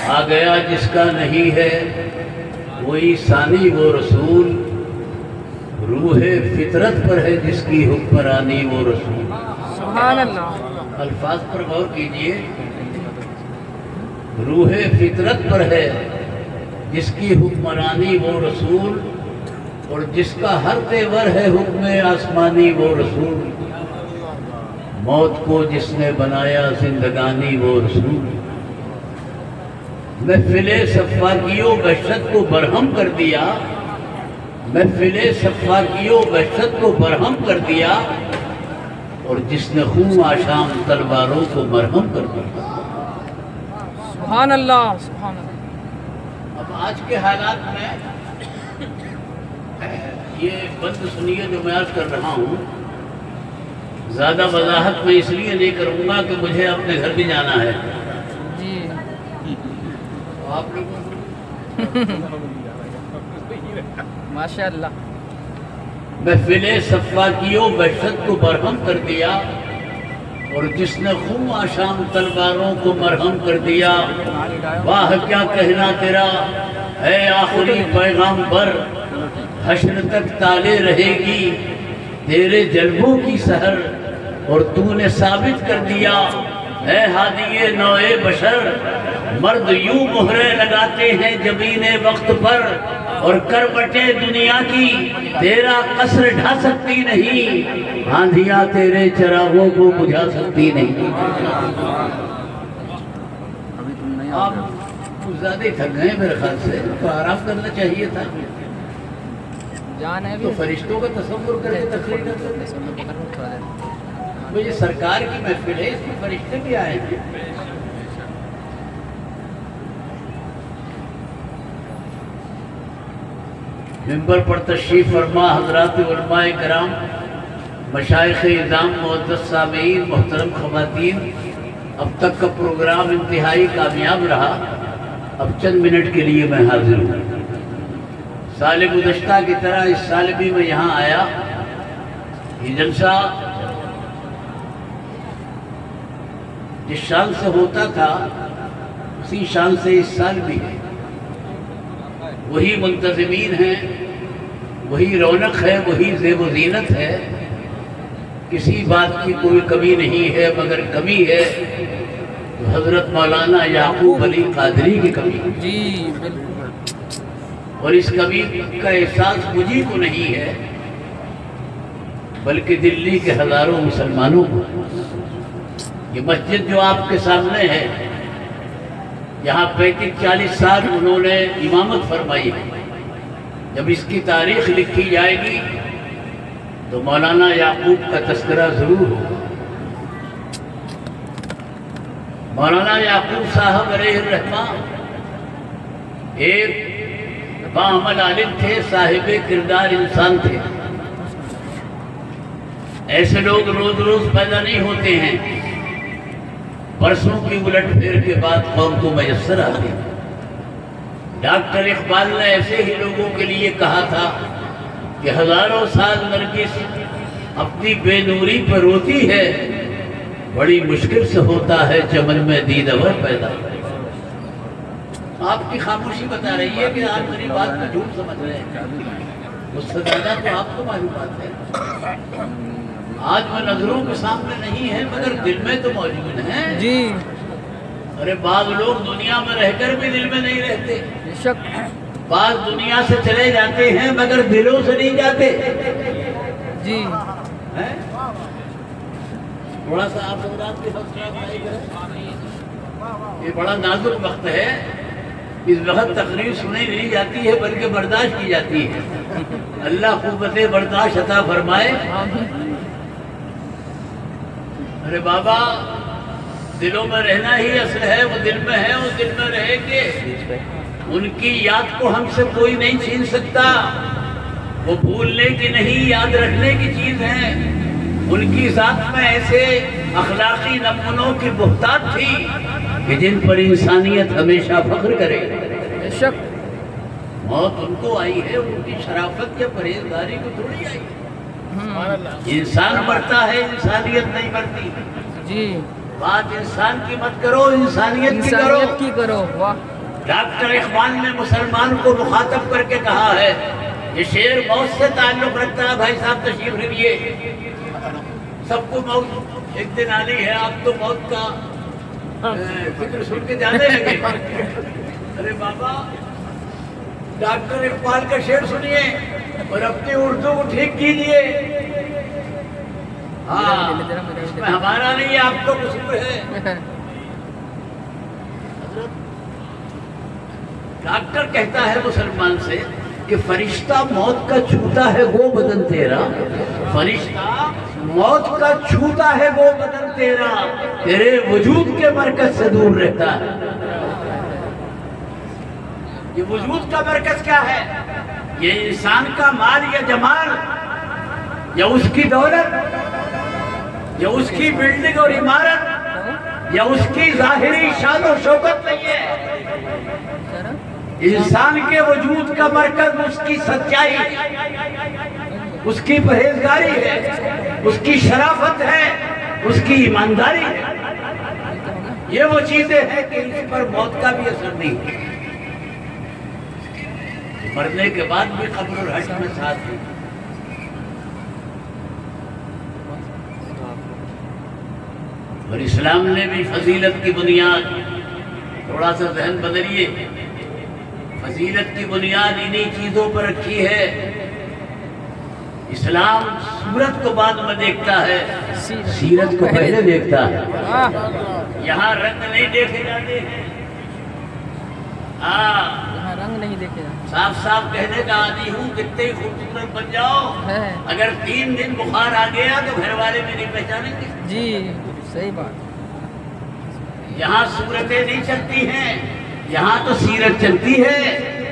آ گیا جس کا نہیں ہے وہی ثانی وہ رسول، روح فطرت پر ہے جس کی حکمرانی وہ رسول۔ سبحان اللہ۔ الفاظ پر غور کیجئے، روح فطرت پر ہے جس کی حکمرانی وہ رسول، اور جس کا ہر تیور ہے حکم آسمانی وہ رسول، موت کو جس نے بنایا زندگانی وہ رسول، محفل صفاقیوں وحشت کو برہم کر دیا، محفل صفاقیوں وحشت کو برہم کر دیا، اور جس نے خون آشام تلواروں کو مرہم کر دیا۔ سبحان اللہ، سبحان اللہ۔ اب آج کے حالات میں یہ بند سنیے جو میں عرض کر رہا ہوں، زیادہ وضاحت میں اس لیے نہیں کروں گا کہ مجھے اپنے گھر بھی جانا ہے۔ جی آپ لوگوں ماشاء اللہ۔ محفل صفاقیوں وحشت کو برہم کر دیا، اور جس نے خون آشام تلواروں کو مرہم کر دیا، واہ کیا کہنا تیرا اے آخری پیغام پر، حشر تک تالے رہے گی تیرے جلووں کی سحر، اور تو نے ثابت کر دیا اے ہادی نوع بشر، مرد یوں مہرے لگاتے ہیں جبین وقت پر، اور کروٹیں دنیا کی تیرا قصر ڈھا سکتی نہیں، آندھیاں تیرے چراغوں کو بجھا سکتی نہیں۔ آپ کچھ زیادہ ہی تھک گئے میرے خیال سے، تو آرام کرنا چاہیے تھا۔ جان ہے تو فرشتوں کا تصور کر کے تقریر کرتے ہیں۔ یہ سرکار کی محفل ہے، اس میں فرشتے بھی آئے ہیں۔ منبر پر تشریف فرما حضرات علماء کرام، مشائخ اعظام، معزز سامعین، محترم خواتین، اب تک کا پروگرام انتہائی کامیاب رہا۔ اب چند منٹ کے لیے میں حاضر ہوں۔ سال گزشتہ کی طرح اس سال بھی میں یہاں آیا۔ یہ جلسہ جس شان سے ہوتا تھا اسی شان سے اس سال بھی ہے۔ وہی منتظمین ہیں، وہی رونق ہے، وہی زیب و زینت ہے، کسی بات کی کوئی کمی نہیں ہے، مگر کمی ہے تو حضرت مولانا یعقوب علی قادری کی کمی ہے۔ جی بالکل۔ اور اس کمی کا احساس مجھے کو نہیں ہے بلکہ دلی کے ہزاروں مسلمانوں کو۔ یہ مسجد جو آپ کے سامنے ہے، یہاں 35-40 سال انہوں نے امامت فرمائی ہے۔ جب اس کی تاریخ لکھی جائے گی تو مولانا یعقوب کا تذکرہ ضرور ہوگا۔ مولانا یعقوب صاحب علیہ الرحمہ ایک باعمل عالم تھے، صاحب کردار انسان تھے۔ ایسے لوگ روز روز پیدا نہیں ہوتے ہیں، برسوں کی الٹ پھیر کے بعد قوم کو میسر آتے ہیں۔ ڈاکٹر اقبال نے ایسے ہی لوگوں کے لیے کہا تھا کہ ہزاروں سال نرگس اپنی بے نوری پر روتی ہے، بڑی مشکل سے ہوتا ہے چمن میں دیدور پیدا۔ آپ کی خاموشی بتا رہی ہے کہ آپ میری بات میں جھوٹ سمجھ رہے ہیں، اس سے زیادہ تو آپ کو معلومات ہے۔ آج وہ نظروں کے سامنے نہیں ہے مگر دل میں تو موجود ہیں۔ جی ارے بعض لوگ دنیا میں رہ کر بھی دل میں نہیں رہتے، بے شک۔ بعض دنیا سے چلے جاتے ہیں مگر دلوں سے نہیں جاتے۔ جی تھوڑا سا آپ حضرات کے ساتھ نہیں کریں، یہ بڑا نازک وقت ہے، اس وقت تقریر سنی نہیں جاتی ہے بلکہ برداشت کی جاتی ہے۔ اللہ قوت برداشت عطا فرمائے۔ ارے بابا، دلوں میں رہنا ہی اصل ہے، وہ دل میں ہے، وہ دل میں رہے گے۔ ان کی یاد کو ہم سے کوئی نہیں چھین سکتا، وہ بھولنے کی نہیں یاد رکھنے کی چیز ہے۔ ان کی ذات میں ایسے اخلاقی نمونوں کی بہتات تھی کہ جن پر انسانیت ہمیشہ فخر کرے۔ بے شک۔ موت ان کو آئی ہے، ان کی شرافت یا پرہیزگاری کو تھوڑی آئی ہے۔ انسان مرتا ہے، انسانیت نہیں مرتی۔ جی بات انسان کی مت کرو، انسانیت کی کرو۔ انسانیت کی کرو۔ واہ ڈاکٹر اقبال نے مسلمان کو مخاطب کر کے کہا ہے، یہ شعر موت سے تعلق رکھتا ہے، بھائی صاحب تشریف لیجیے، سب کو موت ایک دن آنی ہے، آپ تو موت کا فکر سن کے جانے لگے۔ ارے بابا ڈاکٹر اقبال کا شعر سنیے اور اپنی اردو کو ٹھیک کیجیے۔ ہاں اس میں ہمارا نہیں ہے، آپ کو قصور ہے۔ ڈاکٹر کہتا ہے مسلمان سے کہ فرشتہ موت کا چھوتا ہے وہ بدن تیرا، فرشتہ موت کا چھوتا ہے وہ بدن تیرا، تیرے وجود کے مرکز سے دور رہتا ہے۔ یہ وجود کا مرکز کیا ہے؟ یہ انسان کا مال یا جمال یا اس کی دولت یا اس کی بلڈنگ اور عمارت یا اس کی ظاہری شان و شوکت نہیں ہے۔ انسان کے وجود کا مرکز اس کی سچائی، اس کی پرہیزگاری ہے، اس کی شرافت ہے، اس کی ایمانداری ہے۔ یہ وہ چیزیں ہیں کہ اس پر موت کا بھی اثر نہیں، مرنے کے بعد بھی قبر اور حشر میں ساتھ دی۔ اور اسلام نے بھی فضیلت کی بنیاد، تھوڑا سا ذہن بدلیے، فضیلت کی بنیاد انہی چیزوں پر رکھی ہے۔ اسلام صورت کو بعد میں دیکھتا ہے، سیرت کو پہلے دیکھتا ہے۔ یہاں رنگ نہیں دیکھے جاتے ہیں، یہاں رنگ نہیں دیکھے جاتے، صاف صاف کہنے کا عادی ہوں کتنے ہی خوبصورت بن جاؤ، اگر 3 دن بخار آ گیا تو گھر والے بھی نہیں پہچانیں گے۔ جی صحیح بات۔ یہاں صورتیں نہیں چلتی ہیں، یہاں تو سیرت چلتی ہے۔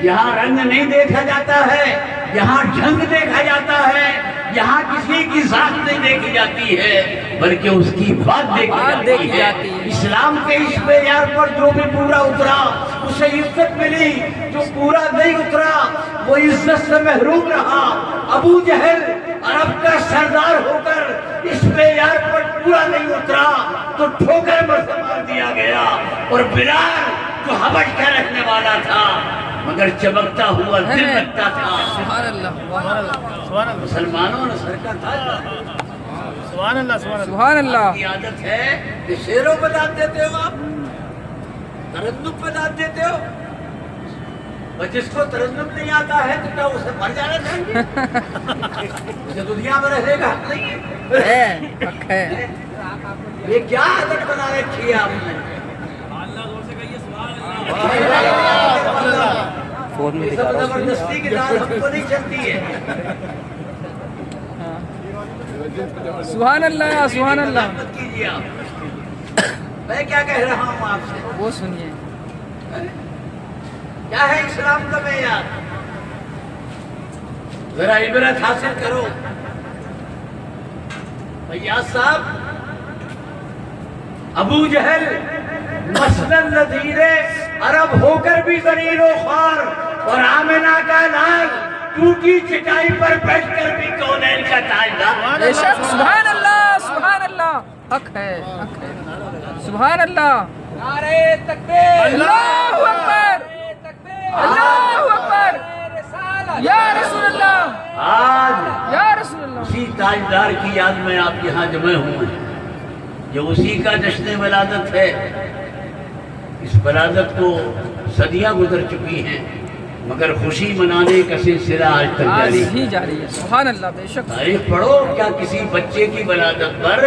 یہاں رنگ نہیں دیکھا جاتا ہے، یہاں ڈھنگ دیکھا جاتا ہے، یہاں کسی کی ذات نہیں دیکھی جاتی ہے بلکہ اس کی بات دیکھی جاتی ہے۔ اسلام کے اس معیار پر جو بھی پورا اترا اسے عزت ملی، جو پورا نہیں اترا وہ عزت سے محروم رہا۔ ابو جہل عرب کا سردار ہو کر اس معیار پر پورا نہیں اترا تو ٹھوکر مار دیا گیا، اور بلال جو حبش کا رہنے والا تھا مگر چمکتا ہوا دل رکھتا تھا۔ سبحان اللہ، مسلمانوں نے سر کا تھا۔ سبحان اللہ، سبحان اللہ، سبحان اللہ۔ کی عادت ہے کہ شعروں پہ داد دیتے ہو، آپ ترنم پہ داد دیتے ہو، اور جس کو ترنم نہیں آتا ہے تو کیا اسے مر جانا چاہیے؟ اسے دنیا میں رہنے کا حق نہیں ہے۔ حق ہے۔ یہ کیا عادت بنا رکھی ہے آپ نے؟ یہ سب زبردستی کی دال ہم کو نہیں چلتی ہے۔ سبحان اللہ، سبحان اللہ۔ مت کیجیے آپ۔ میں کیا کہہ رہا ہوں آپ سے؟ وہ سنیے، کیا ہے اسلام کا معیار؟ ذرا عبرت حاصل کرو۔ فیاض صاحب، ابو جہل مثلاً نذیر عرب ہو کر بھی ذلیل و خوار، اور آمنہ کا لال ٹوٹی چٹائی پر بیٹھ کر بھی کونین کا تاجدار۔ بے شک، سبحان اللہ، سبحان اللہ، حق ہے، حق ہے، سبحان اللہ۔ نعرہ تکبیر، اللہ اکبر، اللہ اکبر، یا رسول اللہ، آج یا رسول اللہ۔ اسی تاجدار کی یاد میں آپ یہاں جمع ہوئے ہیں، جو اسی کا جشن ولادت ہے۔ اس ولادت کو صدیاں گزر چکی ہیں مگر خوشی منانے کا سلسلہ آج تک جاری ہے۔ ہی جاری ہے، سبحان اللہ، بے شک۔ تاریخ پڑھو، کیا کسی بچے کی ولادت پر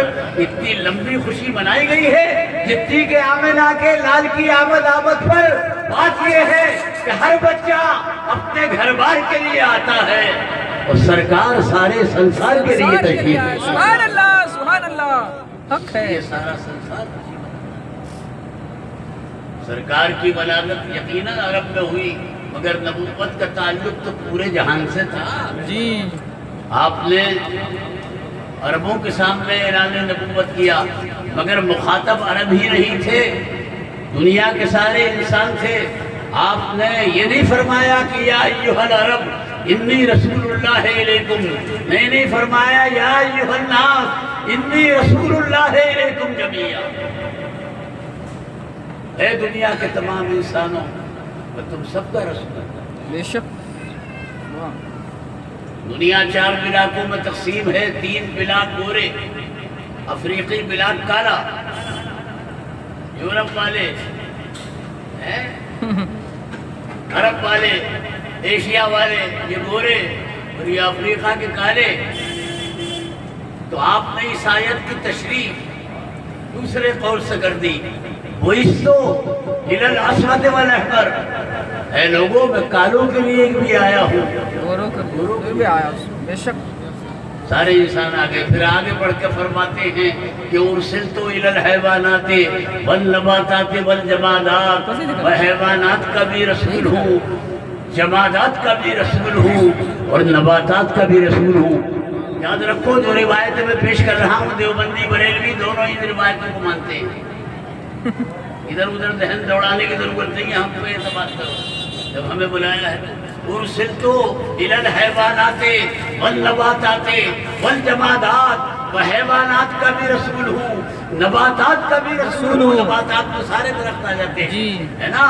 اتنی لمبی خوشی منائی گئی ہے جتنی کہ آمنہ کے لال کی آمد پر؟ بات یہ ہے کہ ہر بچہ اپنے گھر بار کے لیے آتا ہے اور سرکار سارے سنسار کے لیے تشریف لائی۔ سبحان اللہ، سبحان اللہ، حق ہے۔ یہ سارا سنسار خوشی مناتا ہے۔ سرکار کی ولادت یقیناً عرب میں ہوئی مگر نبوت کا تعلق تو پورے جہان سے تھا۔ جی، آپ نے عربوں کے سامنے اعلان نبوت کیا مگر مخاطب عرب ہی نہیں تھے، دنیا کے سارے انسان تھے۔ آپ نے یہ نہیں فرمایا کہ یا ایھا العرب انی رسول اللہ علیکم، نہیں فرمایا یا ایھا الناس انی رسول اللہ علیکم جمیعا۔ اے دنیا کے تمام انسانوں، میں تم سب کا رسول ہوں۔ بے شک دنیا 4 بلاکوں میں تقسیم ہے، 3 بلاک گورے، افریقی بلاک کالا، یورپ والے عرب والے، ایشیا والے یہ گورے اور یہ افریقہ کے کالے۔ تو آپ نے اس آیت کی تشریح دوسرے قول سے کر دی، وَإِسْتُ إِلَى الْأَسْوَدِ وَالْأَحْمَرِ، اے لوگوں میں کالوں کے لیے بھی آیا ہوں، گوروں کے بھی آیا بے شک۔ سارے انسان آگے پھر آگے بڑھ کے فرماتے ہیں کہ اُرْسِلْتُ إِلَى الْحَيْوَانَاتِ وَالنَّبَاتَاتِ وَالْجَمَادَاتِ، میں حیوانات کا بھی رسول ہوں، جمادات کا بھی رسول ہوں اور نباتات کا بھی رسول ہوں۔ یاد رکھو جو روایتیں میں پیش کر رہا ہوں، دیوبندی بریلوی دونوں ان روایتوں کو مانتے ہیں، ادھر ادھر ذہن دوڑانے کی ضرورت نہیں ہے، ہم کو اعتماد کرو۔ جب ہمیں بلایا ہے اُرْسِلْتُ إِلَى الْحَيْوَانَاتِ وَالنَّبَاتَاتِ وَالْجَمَادَاتِ، میں حیوانات کا بھی رسول ہوں، نباتات کا بھی رسول ہوں، نباتات میں سارے درخت آ جاتے ہیں ہے نا،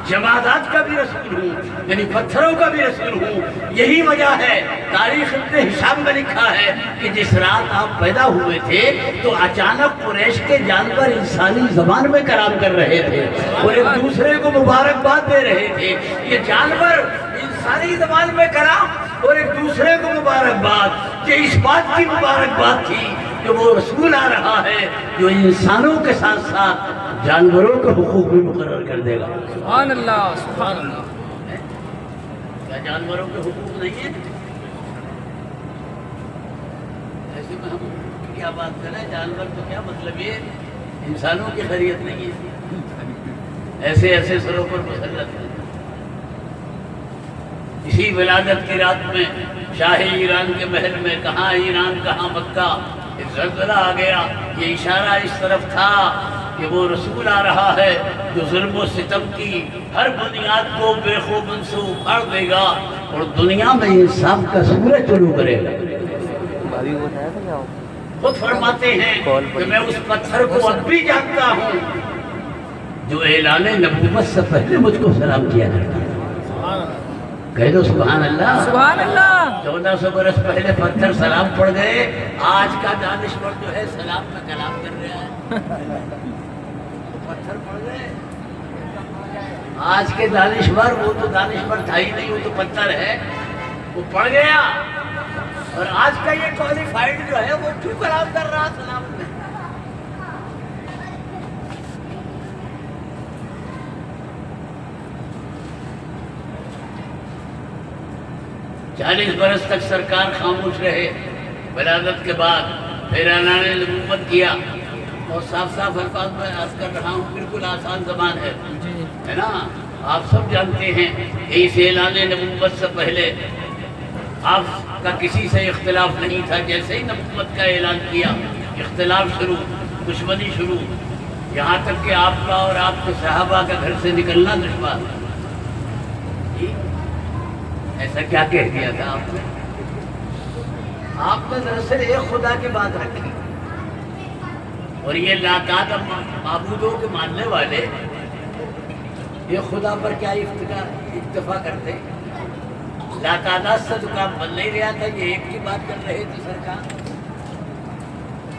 جمادات کا بھی رسول ہوں، یعنی پتھروں کا بھی رسول ہوں۔ یہی وجہ ہے تاریخ ابن ہشام میں لکھا ہے کہ جس رات آپ پیدا ہوئے تھے تو اچانک قریش کے جانور انسانی زبان میں کلام کر رہے تھے اور ایک دوسرے کو مبارکباد دے رہے تھے۔ یہ جانور انسانی زبان میں کلام اور ایک دوسرے کو مبارکباد، یہ اس بات کی مبارکباد تھی کہ وہ رسول آ رہا ہے جو انسانوں کے ساتھ ساتھ جانوروں کے حقوق بھی مقرر کر دے گا۔ سبحان اللہ سبحان اللہ۔ کیا جانوروں کے حقوق نہیں ہیں؟ ایسے میں ہم کیا بات کریں، جانور تو کیا مطلب یہ انسانوں کی خیریت نہیں ہے، ایسے ایسے سروں پر مسلط ہے۔ اسی ولادت کی رات میں شاہ ایران کے محل میں، کہاں ایران کہاں مکہ، ایک زلزلہ آ گیا۔ یہ اشارہ اس طرف تھا کہ وہ رسول آ رہا ہے جو ظلم و ستم کی ہر بنیاد کو بے خوبن سے اکھاڑ دے گا اور دنیا میں انصاف کا سورج طلوع کرے گا۔ خود فرماتے ہیں کہ میں اس پتھر کو اب بھی جانتا ہوں جو اعلان نبوت سے پہلے مجھ کو سلام کیا کرتا ہے۔ کہہ دو سبحان اللہ۔ سبحان اللہ۔ 1400 برس پہلے پتھر سلام پڑ گئے، آج کا دانشور جو ہے سلام کا کلام کر رہا ہے۔ پتھر پڑ گئے، آج کے دانشور، وہ تو دانشور تھا ہی نہیں، وہ تو پتھر ہے، وہ پڑ گیا۔ اور آج کا یہ کوالیفائیڈ جو ہے وہ کیوں کلام کر رہا سلام میں؟ 40 برس تک سرکار خاموش رہے، ولادت کے بعد پھر اعلان نبوت کیا۔ اور صاف صاف الفاظ میں عرض کر رہا ہوں، بالکل آسان زبان ہے نا، آپ سب جانتے ہیں کہ اس اعلان نبوت سے پہلے آپ کا کسی سے اختلاف نہیں تھا۔ جیسے ہی نبوت کا اعلان کیا، اختلاف شروع، دشمنی شروع، یہاں تک کہ آپ کا اور آپ کے صحابہ کا گھر سے نکلنا دشوار۔ ایسا کیا کہہ دیا تھا آپ نے؟ آپ نے دراصل ایک خدا کی بات رکھی، اور یہ لاتعداد معبودوں کے ماننے والے یہ خدا پر کیا اکتفا کرتے؟ لاتعداد سے تو کام بن نہیں رہا تھا، یہ ایک کی بات کر رہے تھے سرکار۔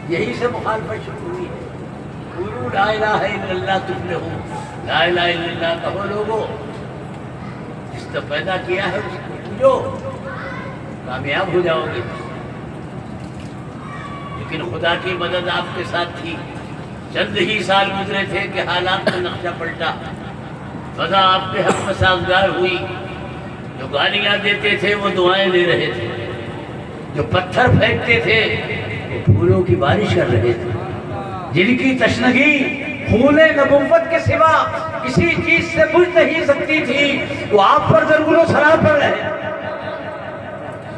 یہی سے مخالفت شروع ہوئی ہے۔ قولوا لا الہ الا اللہ تفلحوا، لا الہ الا اللہ کہو لوگو، جس نے پیدا کیا ہے اس کو پوجو، کامیاب ہو جاؤ گے۔ لیکن خدا کی مدد آپ کے ساتھ تھی۔ چند ہی سال گزرے تھے کہ حالات کا نقشہ پلٹا، فضا آپ کے حق میں سازگار ہوئی۔ جو گالیاں دیتے تھے وہ دعائیں دے رہے تھے، جو پتھر پھینکتے تھے وہ پھولوں کی بارش کر رہے تھے، جن کی تشنگی خون نبوت کے سوا کسی چیز سے بجھ نہیں سکتی تھی، وہ آپ پر ضرور و سرار پڑ رہے۔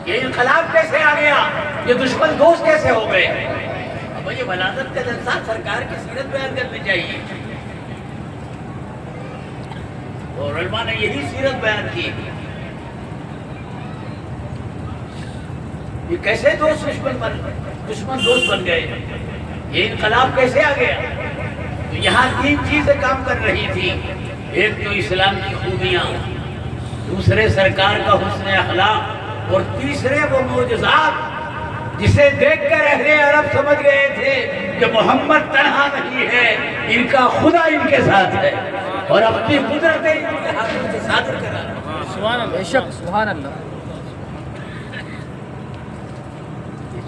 یہ انقلاب کیسے آ گیا؟ یہ دشمن دوست کیسے ہو گئے؟ اب یہ ولادت کا جلسہ سرکار کی سیرت بیان کرنی چاہیے، اور علماء نے یہی سیرت بیان کی۔ یہ کیسے دشمن دوست بن گئے؟ یہ انقلاب کیسے آ گیا؟ تو یہاں 3 چیزیں کام کر رہی تھی۔ ایک تو اسلام کی خوبیاں، دوسرے سرکار کا حسن اخلاق، اور تیسرے وہ معجزات جسے دیکھ کر اہل عرب سمجھ گئے تھے کہ محمد تنہا نہیں ہے، ان کا خدا ان کے ساتھ ہے اور اپنی قدرتیں ان کے ہاتھوں سے صادر کرا رہا ہے۔ سبحان اللہ، بے شک، سبحان اللہ۔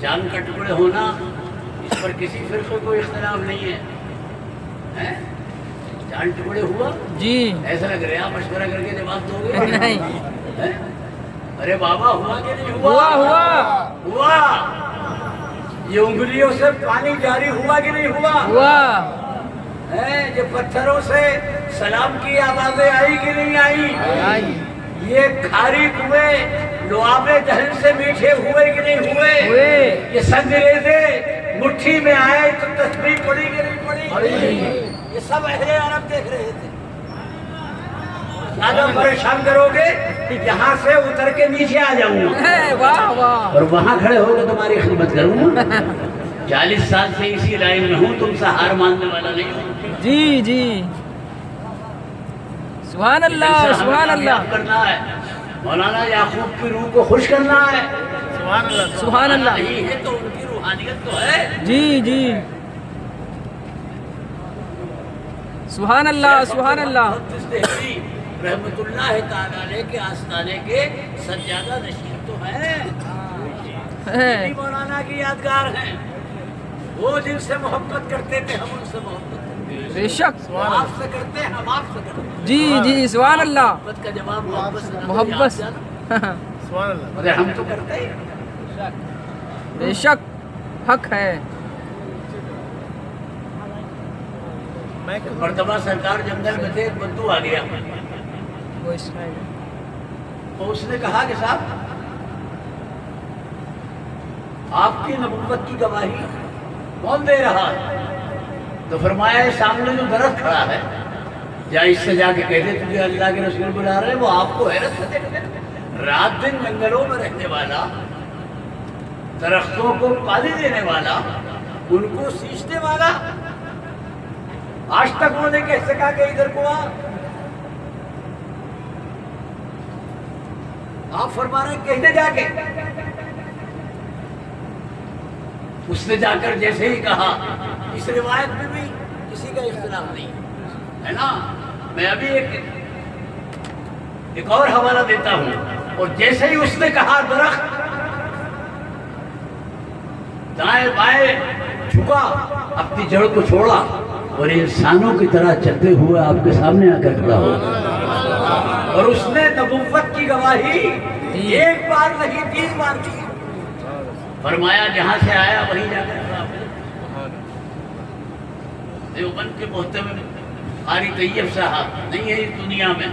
چاند کا ٹکڑے ہونا، اس پر کسی فرقے کو اختلاف نہیں ہے۔ چاند ٹکڑے ہوا جی ایسا لگ رہا ہے مشورہ کر کے جواب دو گے؟ نہیں، ارے بابا ہوا کہ نہیں ہوا؟ ہوا ہوا۔ یہ انگلیوں سے پانی جاری ہوا کہ نہیں ہوا؟ ہوا۔ یہ پتھروں سے سلام کی آوازیں آئی کہ نہیں آئی؟ آئی۔ یہ کھاری کنویں لعاب دہن سے میٹھے ہوئے کہ نہیں ہوئے؟ یہ سنگریزے مٹھی میں آئے تو تسبیح پڑی کہ نہیں پڑی؟ یہ سب اہل عرب دیکھ رہے تھے۔ زیادہ پریشان کرو گے یہاں سے اتر کے نیچے آ جاؤں گا واہ واہ، اور وہاں کھڑے ہو کے تمہاری خدمت کروں گا۔ 40 سال سے اسی لائن میں ہوں، تم سے ہار ماننے والا نہیں ہوں۔ جی جی، سبحان اللہ، سبحان اللہ، کرنا ہے مولانا یعقوب کی روح کو خوش کرنا ہے۔ سبحان اللہ، سبحان اللہ۔ نہیں ہے تو ان کی روحانیت تو ہے۔ جی جی، سبحان اللہ، سبحان اللہ۔ محدث دہلوی رحمت اللہ تعالیٰ علیہ کے آستانے کے سجادہ نشین تو ہیں، یہ مولانا کی یادگار ہیں۔ وہ جن سے محبت کرتے تھے ہم ان سے محبت کرتے ہیں، بے شک، وہ آپ سے کرتے ہیں ہم آپ سے کرتے ہیں۔ جی جی، سبحان اللہ، محبت کا جواب محبت سے نہ دو، محبت، یاد جانا۔ سبحان اللہ، مگر ہم تو کرتے ہیں۔ بے شک حق ہے۔ میں مرتبہ سرکار جنگل میں تھے، ایک بدو آ گیا وہ اسرائیل، تو اس نے کہا کہ صاحب آپ کی نبوت کی گواہی کون دے رہا ہے؟ تو فرمایا ہے سامنے جو درخت کھڑا ہے، جا اس سے جا کے کہتے تجھے اللہ کے رسول بلا رہے ہیں، وہ آپ کو حیرت سے دیکھتے ہیں۔ رات دن جنگلوں میں رہنے والا، درختوں کو پانی دینے والا، ان کو سینچنے والا، آج تک انہوں نے کہہ سکا کہ ادھر کو آ۔ آپ فرما رہے ہیں کہتے جا کے، اس نے جا کر جیسے ہی کہا، اس روایت میں بھی کسی کا اختلاف نہیں ہے نا۔ میں ابھی ایک اور حوالہ دیتا ہوں، اور جیسے ہی اس نے کہا درخت دائیں بائیں جھکا، اپنی جڑ کو چھوڑا اور انسانوں کی طرح چلتے ہوئے آپ کے سامنے آ کر کھڑا ہوا، اور اس نے نبوت کی گواہی ایک بار نہیں 3 بار دی۔ فرمایا جہاں سے آیا وہیں جا کر کھڑا ہوا۔ دیوبند کے محتمم قاری طیب صاحب نہیں ہے اس دنیا میں،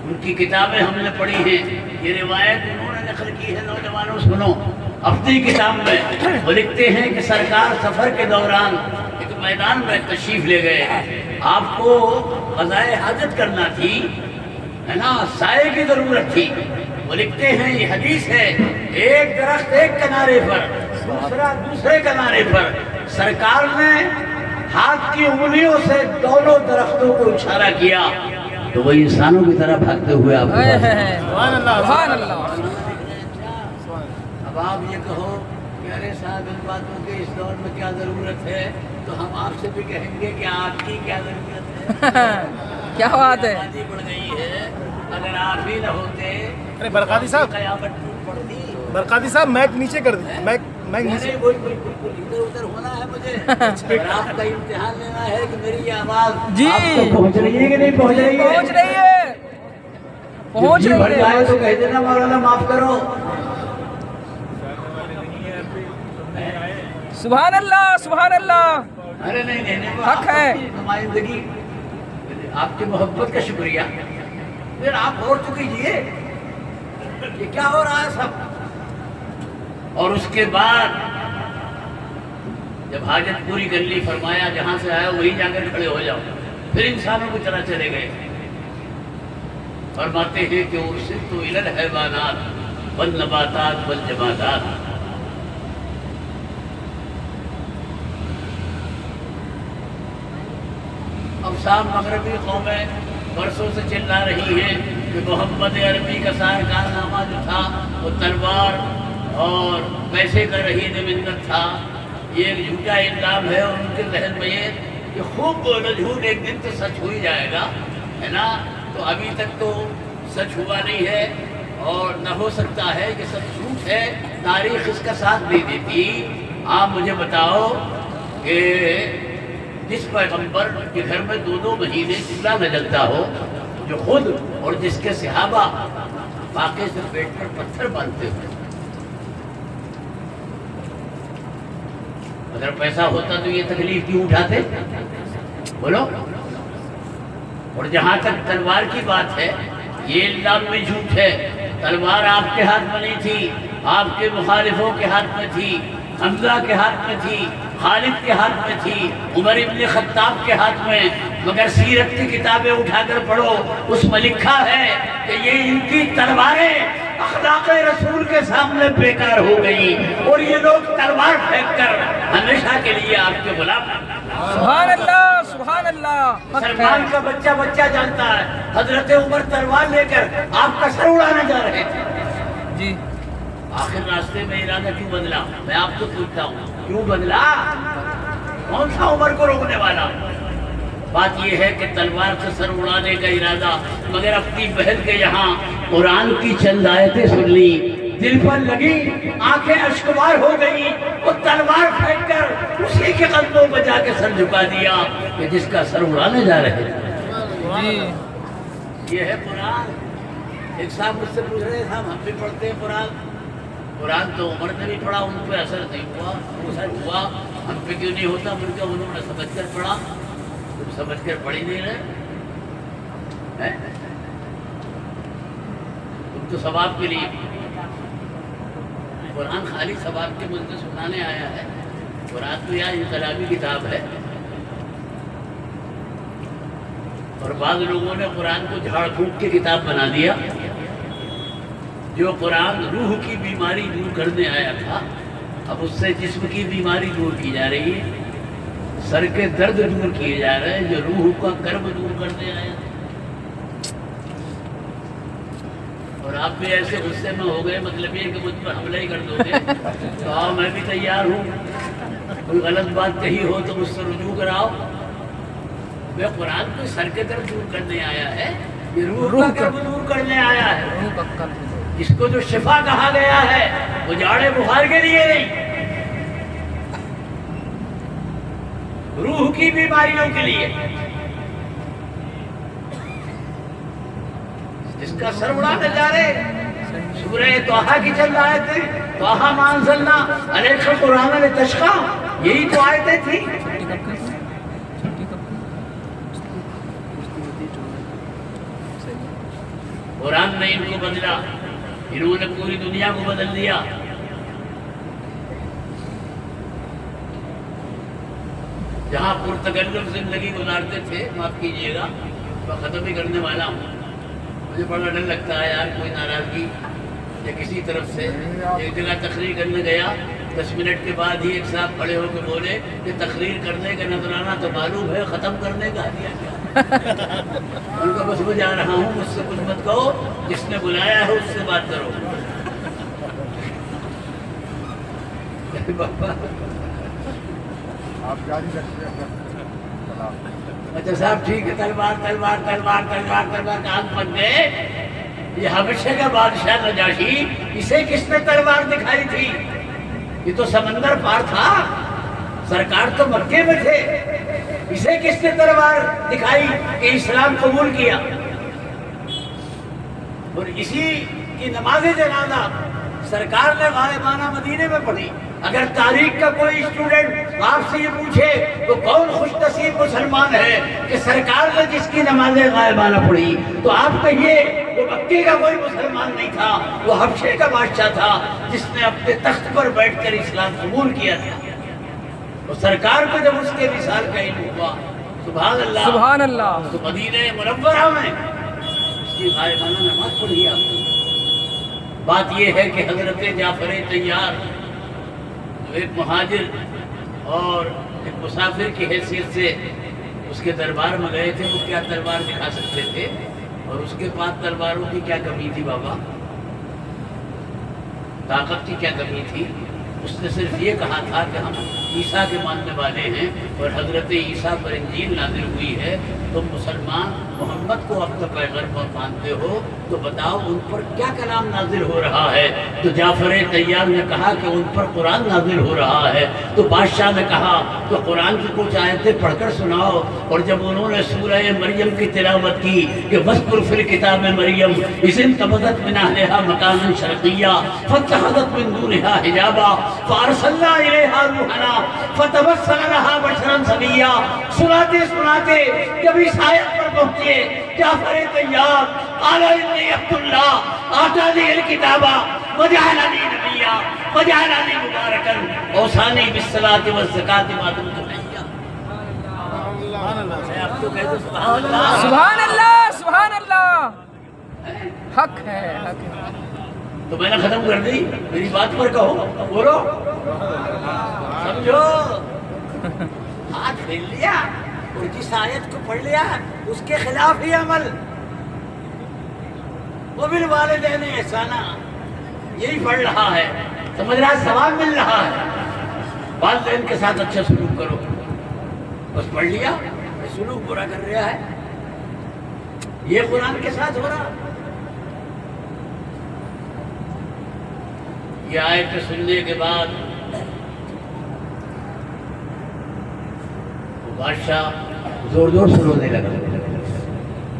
ان کی کتابیں ہم نے پڑھی ہیں، یہ روایت انہوں نے نقل کی ہے۔ نوجوانوں سنو، اپنی کتاب میں وہ لکھتے ہیں کہ سرکار سفر کے دوران ایک میدان میں تشریف لے گئے، آپ کو قضائے حاجت کرنا تھی، ہے نا، سائے کی ضرورت تھی۔ وہ لکھتے ہیں یہ حدیث ہے، ایک درخت ایک کنارے پر، دوسرا دوسرے کنارے پر، سرکار نے ہاتھ کی انگلیوں سے دونوں درختوں کو اشارہ کیا تو وہ انسانوں کی طرح بھاگتے ہوئے آپ کو سبحان اللہ، سبحان اللہ۔ اب آپ یہ کہو کہ ارے صاحب ان باتوں کے اس دور میں کیا ضرورت ہے، تو ہم آپ سے بھی کہیں گے کہ آپ کی کیا ضرورت ہے۔ کیا بات ہے، آبادی بڑھ گئی ہے، اگر آپ ہی نہ ہوتے ارے برقاتی صاحب، قیامت ٹوٹ پڑتی۔ برقاتی صاحب میک نیچے کر دی، میک نیچے۔ نہیں کوئی ادھر ادھر ہونا ہے مجھے، اور آپ کا امتحان لینا ہے کہ میری یہ آواز جی آپ تک پہنچ رہی ہے کہ نہیں پہنچ رہی ہے؟ پہنچ رہی ہے، پہنچ جی بھر رہی جائے ہے۔ تو کہہ دینا مولانا معاف کرو۔ سبحان اللہ، سبحان اللہ، ارے نہیں وہ حق ہے۔ آپ کی نمائندگی، آپ کی محبت کا شکریہ، پھر آپ اور تو کیجئے، یہ کیا ہو رہا ہے سب۔ اور اس کے بعد جب حاجت پوری کر لی، فرمایا جہاں سے آیا وہیں جا کر کھڑے ہو جاؤ، پھر انسانوں کی طرح چلے گئے۔ فرماتے ہیں کہ ارسلت الی الحیوانات والنباتات والجمادات، اب شام مغربی قومیں برسوں سے چلا رہی ہیں کہ محمد عربی کا سارا کارنامہ جو تھا وہ تلوار اور پیسے کا رہین منت تھا، یہ ایک جھوٹا الزام ہے، اور ان کے ذہن میں یہ کہ خوب بولو جھوٹ، ایک دن تو سچ ہو ہی جائے گا، ہے نا؟ تو ابھی تک تو سچ ہوا نہیں ہے، اور نہ ہو سکتا ہے کہ سب جھوٹ ہے، تاریخ اس کا ساتھ نہیں دیتی۔ آپ مجھے بتاؤ کہ جس پیغمبر کے گھر میں 2 مہینے چولہا نہ جلتا ہو، جو خود اور جس کے صحابہ فاقے سے پیٹ پر پتھر باندھتے ہوئے، اگر پیسہ ہوتا تو یہ تکلیف کیوں اٹھاتے؟ بولو۔ اور جہاں تک تلوار کی بات ہے، یہ الزام میں جھوٹ ہے، تلوار آپ کے ہاتھ میں نہیں تھی، آپ کے مخالفوں کے ہاتھ میں تھی، حمزہ کے ہاتھ میں تھی، خالد کے ہاتھ میں تھی، عمر ابن خطاب کے ہاتھ میں، مگر سیرت کی کتابیں اٹھا کر پڑھو، اس میں لکھا ہے کہ یہ ان کی تلواریں اخلاق رسول کے سامنے بیکار ہو گئی، اور یہ لوگ تلوار پھینک کر ہمیشہ کے لیے آپ کے غلام۔ سبحان اللہ، سبحان اللہ۔ سلمان کا بچہ جانتا ہے، حضرت عمر تلوار لے کر آپ کا سر اڑانا جا رہے تھے، جی آخر راستے میں ارادہ کیوں بدلا؟ میں آپ کو پوچھتا ہوں، کیوں بدلا؟ کون سا عمر کو روکنے والا؟ بات یہ ہے کہ تلوار سے سر اڑانے کا ارادہ، مگر اپنی بہن کے یہاں قرآن کی چند آیتیں سن لی، دل پر لگی، آنکھیں اشکبار ہو گئی، وہ تلوار پھینک کر اسی کے قدموں پہ جا کے سر جھکا دیا کہ جس کا سر اڑانے جا رہے تھے۔ جی یہ ہے قرآن۔ ایک صاحب مجھ سے پوچھ رہے تھے، ہم بھی پڑھتے ہیں قرآن تو عمر نے بھی پڑھا، ان پہ اثر نہیں ہوا، اثر ہوا ہم پہ کیوں نہیں ہوتا؟ بلکہ انہوں نے سمجھ کر پڑھا، تم سمجھ کر پڑھ ہی نہیں رہے، تم تو ثواب کے لیے، قرآن خالی ثواب کے مجھے سنانے آیا ہے، قرآن تو یہ انقلابی کتاب ہے، اور بعض لوگوں نے قرآن کو جھاڑ پھونک کی کتاب بنا دیا۔ جو قرآن روح کی بیماری دور کرنے آیا تھا، اب اس سے جسم کی بیماری دور کی جا رہی ہے، سر کے درد دور کیے جا رہے ہیں، جو روح کا کرب دور کرنے آیا تھا۔ اور آپ بھی ایسے غصے میں ہو گئے، مطلب یہ کہ مجھ پر حملہ ہی کر دو گے، تو آؤ میں بھی تیار ہوں، کوئی غلط بات کہی ہو تو مجھ سے رجوع کراؤ۔ میں قرآن کو سر کے درد دور کرنے آیا ہے، یہ روح کا کرب دور کرنے آیا ہے، جس کو جو شفا کہا گیا ہے وہ جاڑے بخار کے لیے نہیں، روح کی بیماریوں کے لیے۔ جس کا سر اڑانے جا رہے، سورہ طٰہٰ کی چند آیتیں، طٰہٰ مَا أَنزَلْنَا عَلَيْكَ الْقُرْآنَ لِتَشْقَىٰ، یہی تو آیتیں تھیں۔ قرآن نے ان کو بدلا، انہوں نے پوری دنیا کو بدل دیا۔ جہاں پرتکلف زندگی گزارتے تھے، معاف کیجیے گا میں ختم ہی کرنے والا ہوں، مجھے بڑا ڈر لگتا ہے یار کوئی ناراضگی یا کسی طرف سے۔ ایک جگہ تقریر کرنے گیا، 10 منٹ کے بعد ہی ایک صاحب کھڑے ہو کے بولے کہ تقریر کرنے کا نذرانہ تو معلوم ہے، ختم کرنے کا دیا کیا؟ ان کا بس میں جا رہا ہوں، مجھ سے کچھ مت کہو، جس نے بلایا ہے اس سے بات کرو۔ اچھا صاحب ٹھیک ہے، تلوار تلوار تلوار تلوار تلوار کان بن گئے۔ یہ حبشے کا بادشاہ نجاشی، اسے کس نے تلوار دکھائی تھی؟ یہ تو سمندر پار تھا، سرکار تو مکے میں تھے، اسے کس نے تلوار دکھائی کہ اسلام قبول کیا؟ اور اسی کی نماز جنازہ سرکار نے غائبانہ مدینے میں پڑھی۔ اگر تاریخ کا کوئی اسٹوڈنٹ آپ سے یہ پوچھے تو کون خوش نصیب مسلمان ہے کہ سرکار نے جس کی نماز غائبانہ پڑھی، تو آپ کہیے وہ مکے کا کوئی مسلمان نہیں تھا، وہ حبشے کا بادشاہ تھا جس نے اپنے تخت پر بیٹھ کر اسلام قبول کیا تھا۔ اور سرکار کو جب اس کے وصال کا علم ہوا، سبحان اللہ سبحان اللہ، تو مدینہ منورہ میں اس کی غائبانہ نماز پڑھی آپ نے۔ بات یہ ہے کہ حضرت جعفر طیار جو ایک مہاجر اور ایک مسافر کی حیثیت سے اس کے دربار میں گئے تھے، وہ کیا تلوار دکھا سکتے تھے؟ اور اس کے پاس تلواروں کی کیا کمی تھی بابا؟ طاقت کی کیا کمی تھی؟ اس نے صرف یہ کہا تھا کہ ہم عیسیٰ کے ماننے والے ہیں اور حضرت عیسیٰ پر انجیل نازل ہوئی ہے، تم مسلمان محمد کو اپنا پیغمبر مانتے ہو تو بتاؤ ان پر کیا کلام نازل ہو رہا ہے؟ تو جعفر طیار نے کہا کہ ان پر قرآن نازل ہو رہا ہے۔ تو بادشاہ نے کہا تو قرآن کی کچھ آیتیں پڑھ کر سناؤ۔ اور جب انہوں نے سورہ مریم کی تلاوت کی کہ وَاذْكُرْ فِي الْكِتَابِ مَرْيَمَ إِذِ انتَبَذَتْ مِنْ أَهْلِهَا مَكَانًا شَرْقِيًّا فَاتَّخَذَتْ مِنْ دُونِهَا حِجَابًا فَأَرْسَلْنَا إِلَيْهَا رُوحَنَا فَتَمَثَّلَ لَهَا بَشَرًا سَوِيًّا۔ سناتے سناتے جب اس آیت پر پہنچے جعفر طیار قال إِنِّي عبد الله آتاني الكتاب وجعلني نبيا وجعلني مباركا أوصاني بالصلاة والزكاة ما دمت حيا۔ آپ تو کہہ دو سبحان اللہ، سبحان اللہ، سبحان اللہ، حق ہے، حق ہے۔ تو میں نے ختم کر دی، میری بات پر کہو، بولو، سمجھو، ہاتھ پھیل لیا اور جس آیت کو پڑھ لیا اس کے خلاف ہی عمل۔ وبالوالدین احسانا یہی پڑھ رہا ہے، سمجھ رہا ہے، ثواب مل رہا ہے۔ والدین کے ساتھ اچھا سلوک کرو، بس پڑھ لیا، سلوک برا کر رہا ہے، یہ قرآن کے ساتھ ہو رہا۔ یہ آیت سننے کے بعد بادشاہ زور زور سے رونے لگا،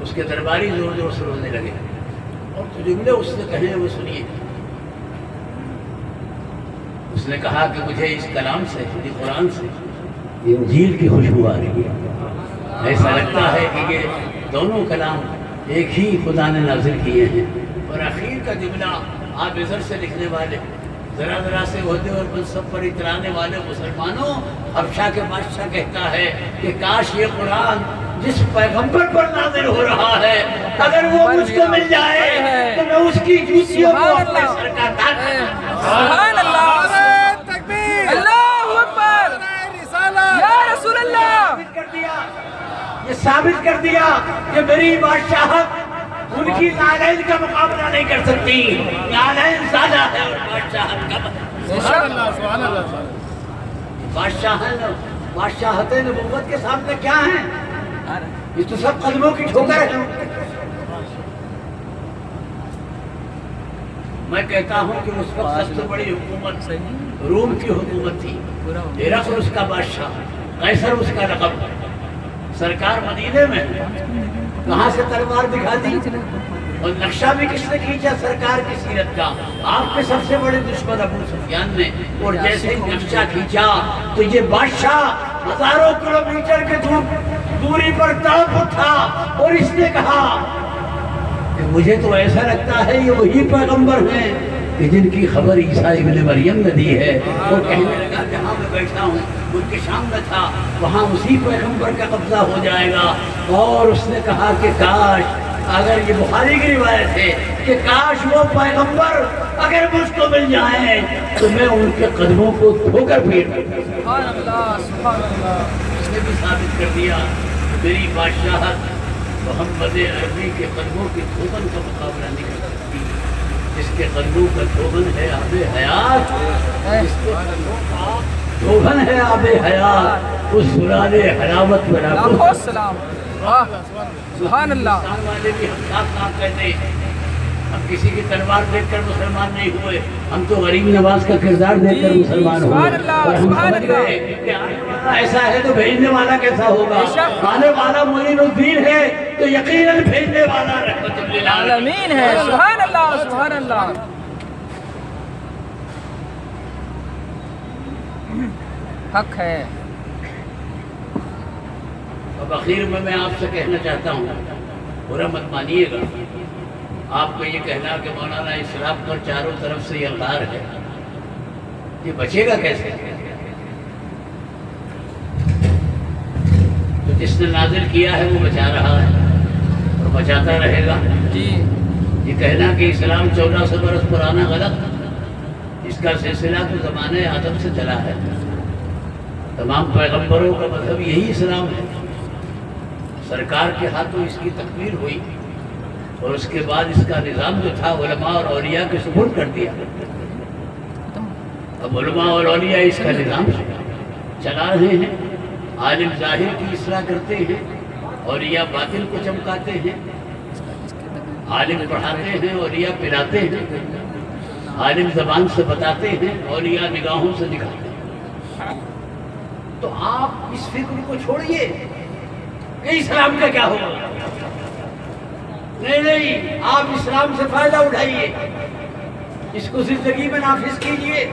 اس کے درباری زور زور سے رونے لگے، اور جو جملے اس نے کہے وہ سنیے۔ اس نے کہا کہ مجھے اس کلام سے، یہ قرآن سے انجیل کی خوشبو آ رہی ہے، ایسا لگتا ہے کہ یہ دونوں کلام ایک ہی خدا نے نازل کیے ہیں۔ اور اخیر کا جملہ آپ ادھر سے لکھنے والے، ذرا ذرا سے عہدے اور منصب پر اترانے والے مسلمانوں، حبشہ کے بادشاہ کہتا ہے کہ کاش یہ قرآن جس پیغمبر پر نازل ہو رہا ہے اگر وہ مجھ کو مل جائے تو میں اس کی جوتیوں کو اپنے سر کا تاج بنا۔ سبحان اللہ، اللہ اکبر، یا رسول اللہ۔ یہ ثابت کر دیا کہ میری بادشاہت ان کی نالین کا مقابلہ نہیں کر سکتی، نالین زیادہ ہے اور بادشاہت کم ہے۔ سبحان اللہ، سبحان اللہ۔ بادشاہت نبوت کے سامنے کیا ہیں؟ یہ تو سب قدموں کی ٹھوکر ہے۔ میں کہتا ہوں کہ اس وقت سب سے بڑی حکومت روم کی حکومت تھی، ہرقل اس کا بادشاہ، قیصر اس کا لقب۔ سرکار مدینے میں کہاں سے تلوار دکھا دی اور نقشہ بھی کس نے کھینچا سرکار کی سیرت کا؟ آپ کے سب سے بڑے دشمن ابو سفیان نے۔ اور جیسے ہی نقشہ کھینچا تو یہ بادشاہ ہزاروں کلومیٹر کے دوری پر تڑپ اٹھا اور اس نے کہا کہ مجھے تو ایسا لگتا ہے یہ وہی پیغمبر ہیں کہ جن کی خبر عیسیٰ ابن مریم نے دی ہے۔ وہ کہنے لگا جہاں میں بیٹھا ہوں ملک شام میں تھا، وہاں اسی پیغمبر کا قبضہ ہو جائے گا۔ اور اس نے کہا کہ کاش، اگر یہ بخاری کی روایت ہے کہ کاش وہ پیغمبر اگر مجھ کو مل جائیں تو میں ان کے قدموں کو دھو کر پھیر دوں۔ سبحان اللہ، سبحان اللہ۔ اس نے بھی ثابت کر دیا میری بادشاہت محمد عربی کے قدموں کی دھوبن کا مقابلہ نہیں کر سکتی۔ جس کے قدموں کا دھوبن ہے آب حیات، جس کے قدموں کا دھوبن ہے آب حیات، اس سلال حلاوت میں لاکھوں سلام، سبحان اللہ۔ مسلمان والے بھی ہم صاف کہتے ہیں، ہم کسی کی تلوار دیکھ کر مسلمان نہیں ہوئے، ہم تو غریب نواز کا کردار دیکھ کر مسلمان ہوئے۔ سبحان اللہ، اور ہم سبحان سمجھ گئے کہ آنے والا ایسا ہے تو بھیجنے والا کیسا ہوگا؟ آنے والا معین الدین ہے تو یقیناً بھیجنے والا رحمت للعالمین ہے۔ سبحان اللہ، سبحان اللہ، حق ہے۔ اب اخیر میں آپ سے کہنا چاہتا ہوں، برا مت مانیے گا، آپ کو یہ کہنا کہ مولانا اسلام پر چاروں طرف سے یہ انگار ہے، یہ بچے گا کیسے؟ تو جس نے نازل کیا ہے وہ بچا رہا ہے اور بچاتا رہے گا۔ جی، یہ کہنا کہ اسلام 1400 برس پرانا غلط، اس کا سلسلہ تو زمانے آدم سے چلا ہے۔ تمام پیغمبروں کا مذہب یہی اسلام ہے، سرکار کے ہاتھوں اس کی تکمیل ہوئی اور اس کے بعد اس کا نظام جو تھا علماء اور اولیاء کے سپرد کر دیا. اب علماء اور اولیاء اس کا نظام چلا رہے ہیں. عالم ظاہر کی اصلاح کرتے ہیں، اولیاء باطن کو چمکاتے ہیں. عالم پڑھاتے ہیں، اولیاء پلاتے ہیں. عالم زبان سے بتاتے ہیں، اولیاء نگاہوں سے دکھاتے ہیں. تو آپ اس فکر کو چھوڑیے کہ اسلام کا کیا ہوگا. نہیں، آپ اسلام سے فائدہ اٹھائیے، اس کو زندگی میں نافذ کیجئے،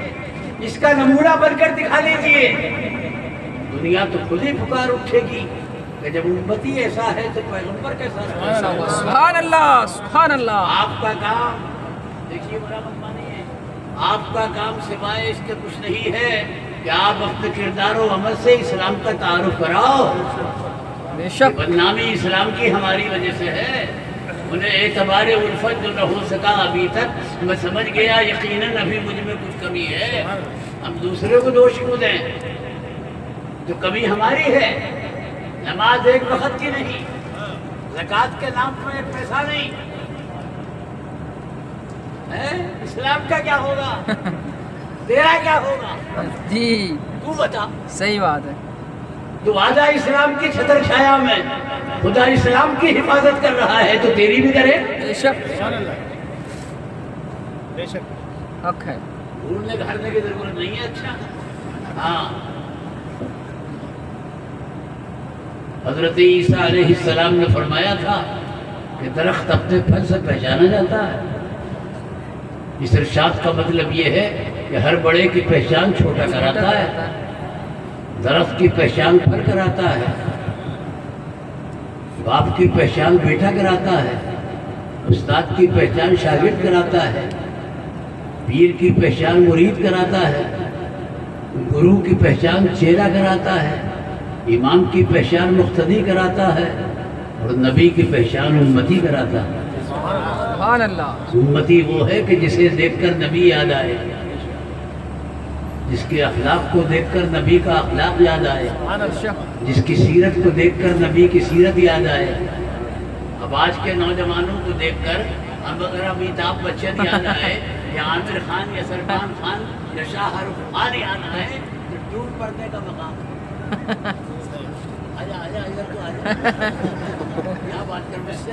اس کا نمونہ بن کر دکھا دیجئے. دنیا تو خود ہی پکار اٹھے گی کہ جب امتی ایسا ہے تو پیغمبر کیسا ہے. سبحان اللہ، سبحان اللہ. آپ کا کام دیکھیے، برابر مانیے، آپ کا کام سوائے اس کے کچھ نہیں ہے کہ آپ اپنے کردار و عمل سے اسلام کا تعارف کراؤ. بے شک. بدنامی اسلام کی ہماری وجہ سے ہے. انہیں اعتبار الفت جو نہ ہو سکا ابھی تک، میں سمجھ گیا یقیناً ابھی مجھ میں کچھ کمی ہے. ہم دوسرے کو دوش کیوں دیں؟ جو کمی ہماری ہے. نماز ایک وقت کی نہیں، زکوٰۃ کے نام پر ایک پیسہ نہیں. اسلام کا کیا ہوگا؟ تیرا کیا ہوگا؟ جی تو بتا. صحیح بات ہے. تو آجا اسلام کی چھتر چھایا میں خدا اسلام کی حفاظت کر رہا ہے تو تیری بھی کرے. بے شک، سبحان اللہ، بے شک. حق ہے. ڈھونڈنے گھرنے کی ضرورت نہیں ہے. اچھا ہاں، حضرت عیسیٰ علیہ السلام نے فرمایا تھا کہ درخت اپنے پھل سے پہچانا جاتا ہے. اس ارشاد کا مطلب یہ ہے کہ ہر بڑے کی پہچان چھوٹا کراتا ہے، درخت کی پہچان پھل کراتا ہے، باپ کی پہچان بیٹا کراتا ہے، استاد کی پہچان شاگرد کراتا ہے، پیر کی پہچان مرید کراتا ہے، گرو کی پہچان چیلا کراتا ہے، امام کی پہچان مقتدی کراتا ہے، اور نبی کی پہچان امتی کراتا ہے. سبحان اللہ. امتی وہ ہے کہ جسے دیکھ کر نبی یاد آئے، جس کے اخلاق کو دیکھ کر نبی کا اخلاق یاد آئے، جس کی سیرت کو دیکھ کر نبی کی سیرت یاد آئے. اب آج کے نوجوانوں کو دیکھ کر اب اگر امیتابھ بچن یاد آئے یا عامر خان یا سلمان خان یا شاہ رخ خان یاد آئے تو ٹوٹ پڑنے کا مقام. آجا آجا ادھر تو آجا، کیا بات کر مجھ سے.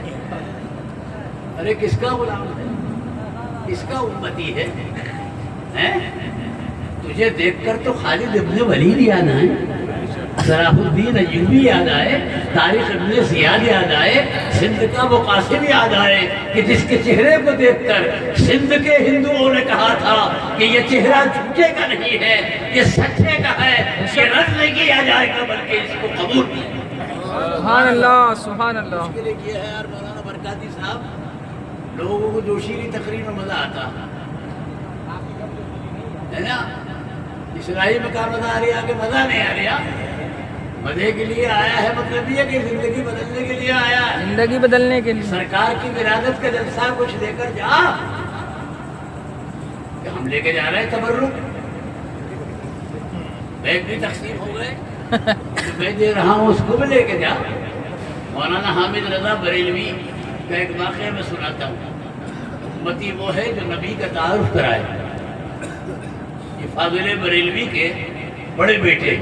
ارے کس کا غلام ہے؟ کس کا امتی ہے؟ تجھے دیکھ کر تو خالد ابن ولید یاد آئے، صلاح الدین ایوبی یاد آئے، تاریخ ابن زیاد یاد آئے، سندھ کا وہ قاسم یاد آئے کہ جس کے چہرے کو دیکھ کر سندھ کے ہندوؤں نے کہا تھا کہ یہ چہرہ جھوٹے کا نہیں ہے، یہ سچے کا ہے، یہ رد نہیں کیا جائے گا بلکہ اس کو قبول کیا. سبحان اللہ، سبحان اللہ. اس کے لیے کیا ہے یار مولانا برکاتی صاحب، لوگوں کو جوشیلی تقریر میں مزہ آتا ہے نا. اسرائیل میں کہاں مزہ آ رہا کہ مزہ نہیں آ رہا. مزے کے لیے آیا ہے، مطلب یہ کہ زندگی بدلنے کے لیے آیا ہے. زندگی بدلنے کے لیے. سرکار کی ولادت کا جلسہ کچھ لے کر جا کہ ہم لے کے جا رہے ہیں تبرک. بیگ بھی تقسیم ہو گئے، جو میں دے رہا ہوں اس کو بھی لے کے جا. مولانا حامد رضا بریلوی کا ایک واقعہ میں سناتا ہوں. امتی وہ ہے جو نبی کا تعارف کرائے. یہ فاضل بریلوی کے بڑے بیٹے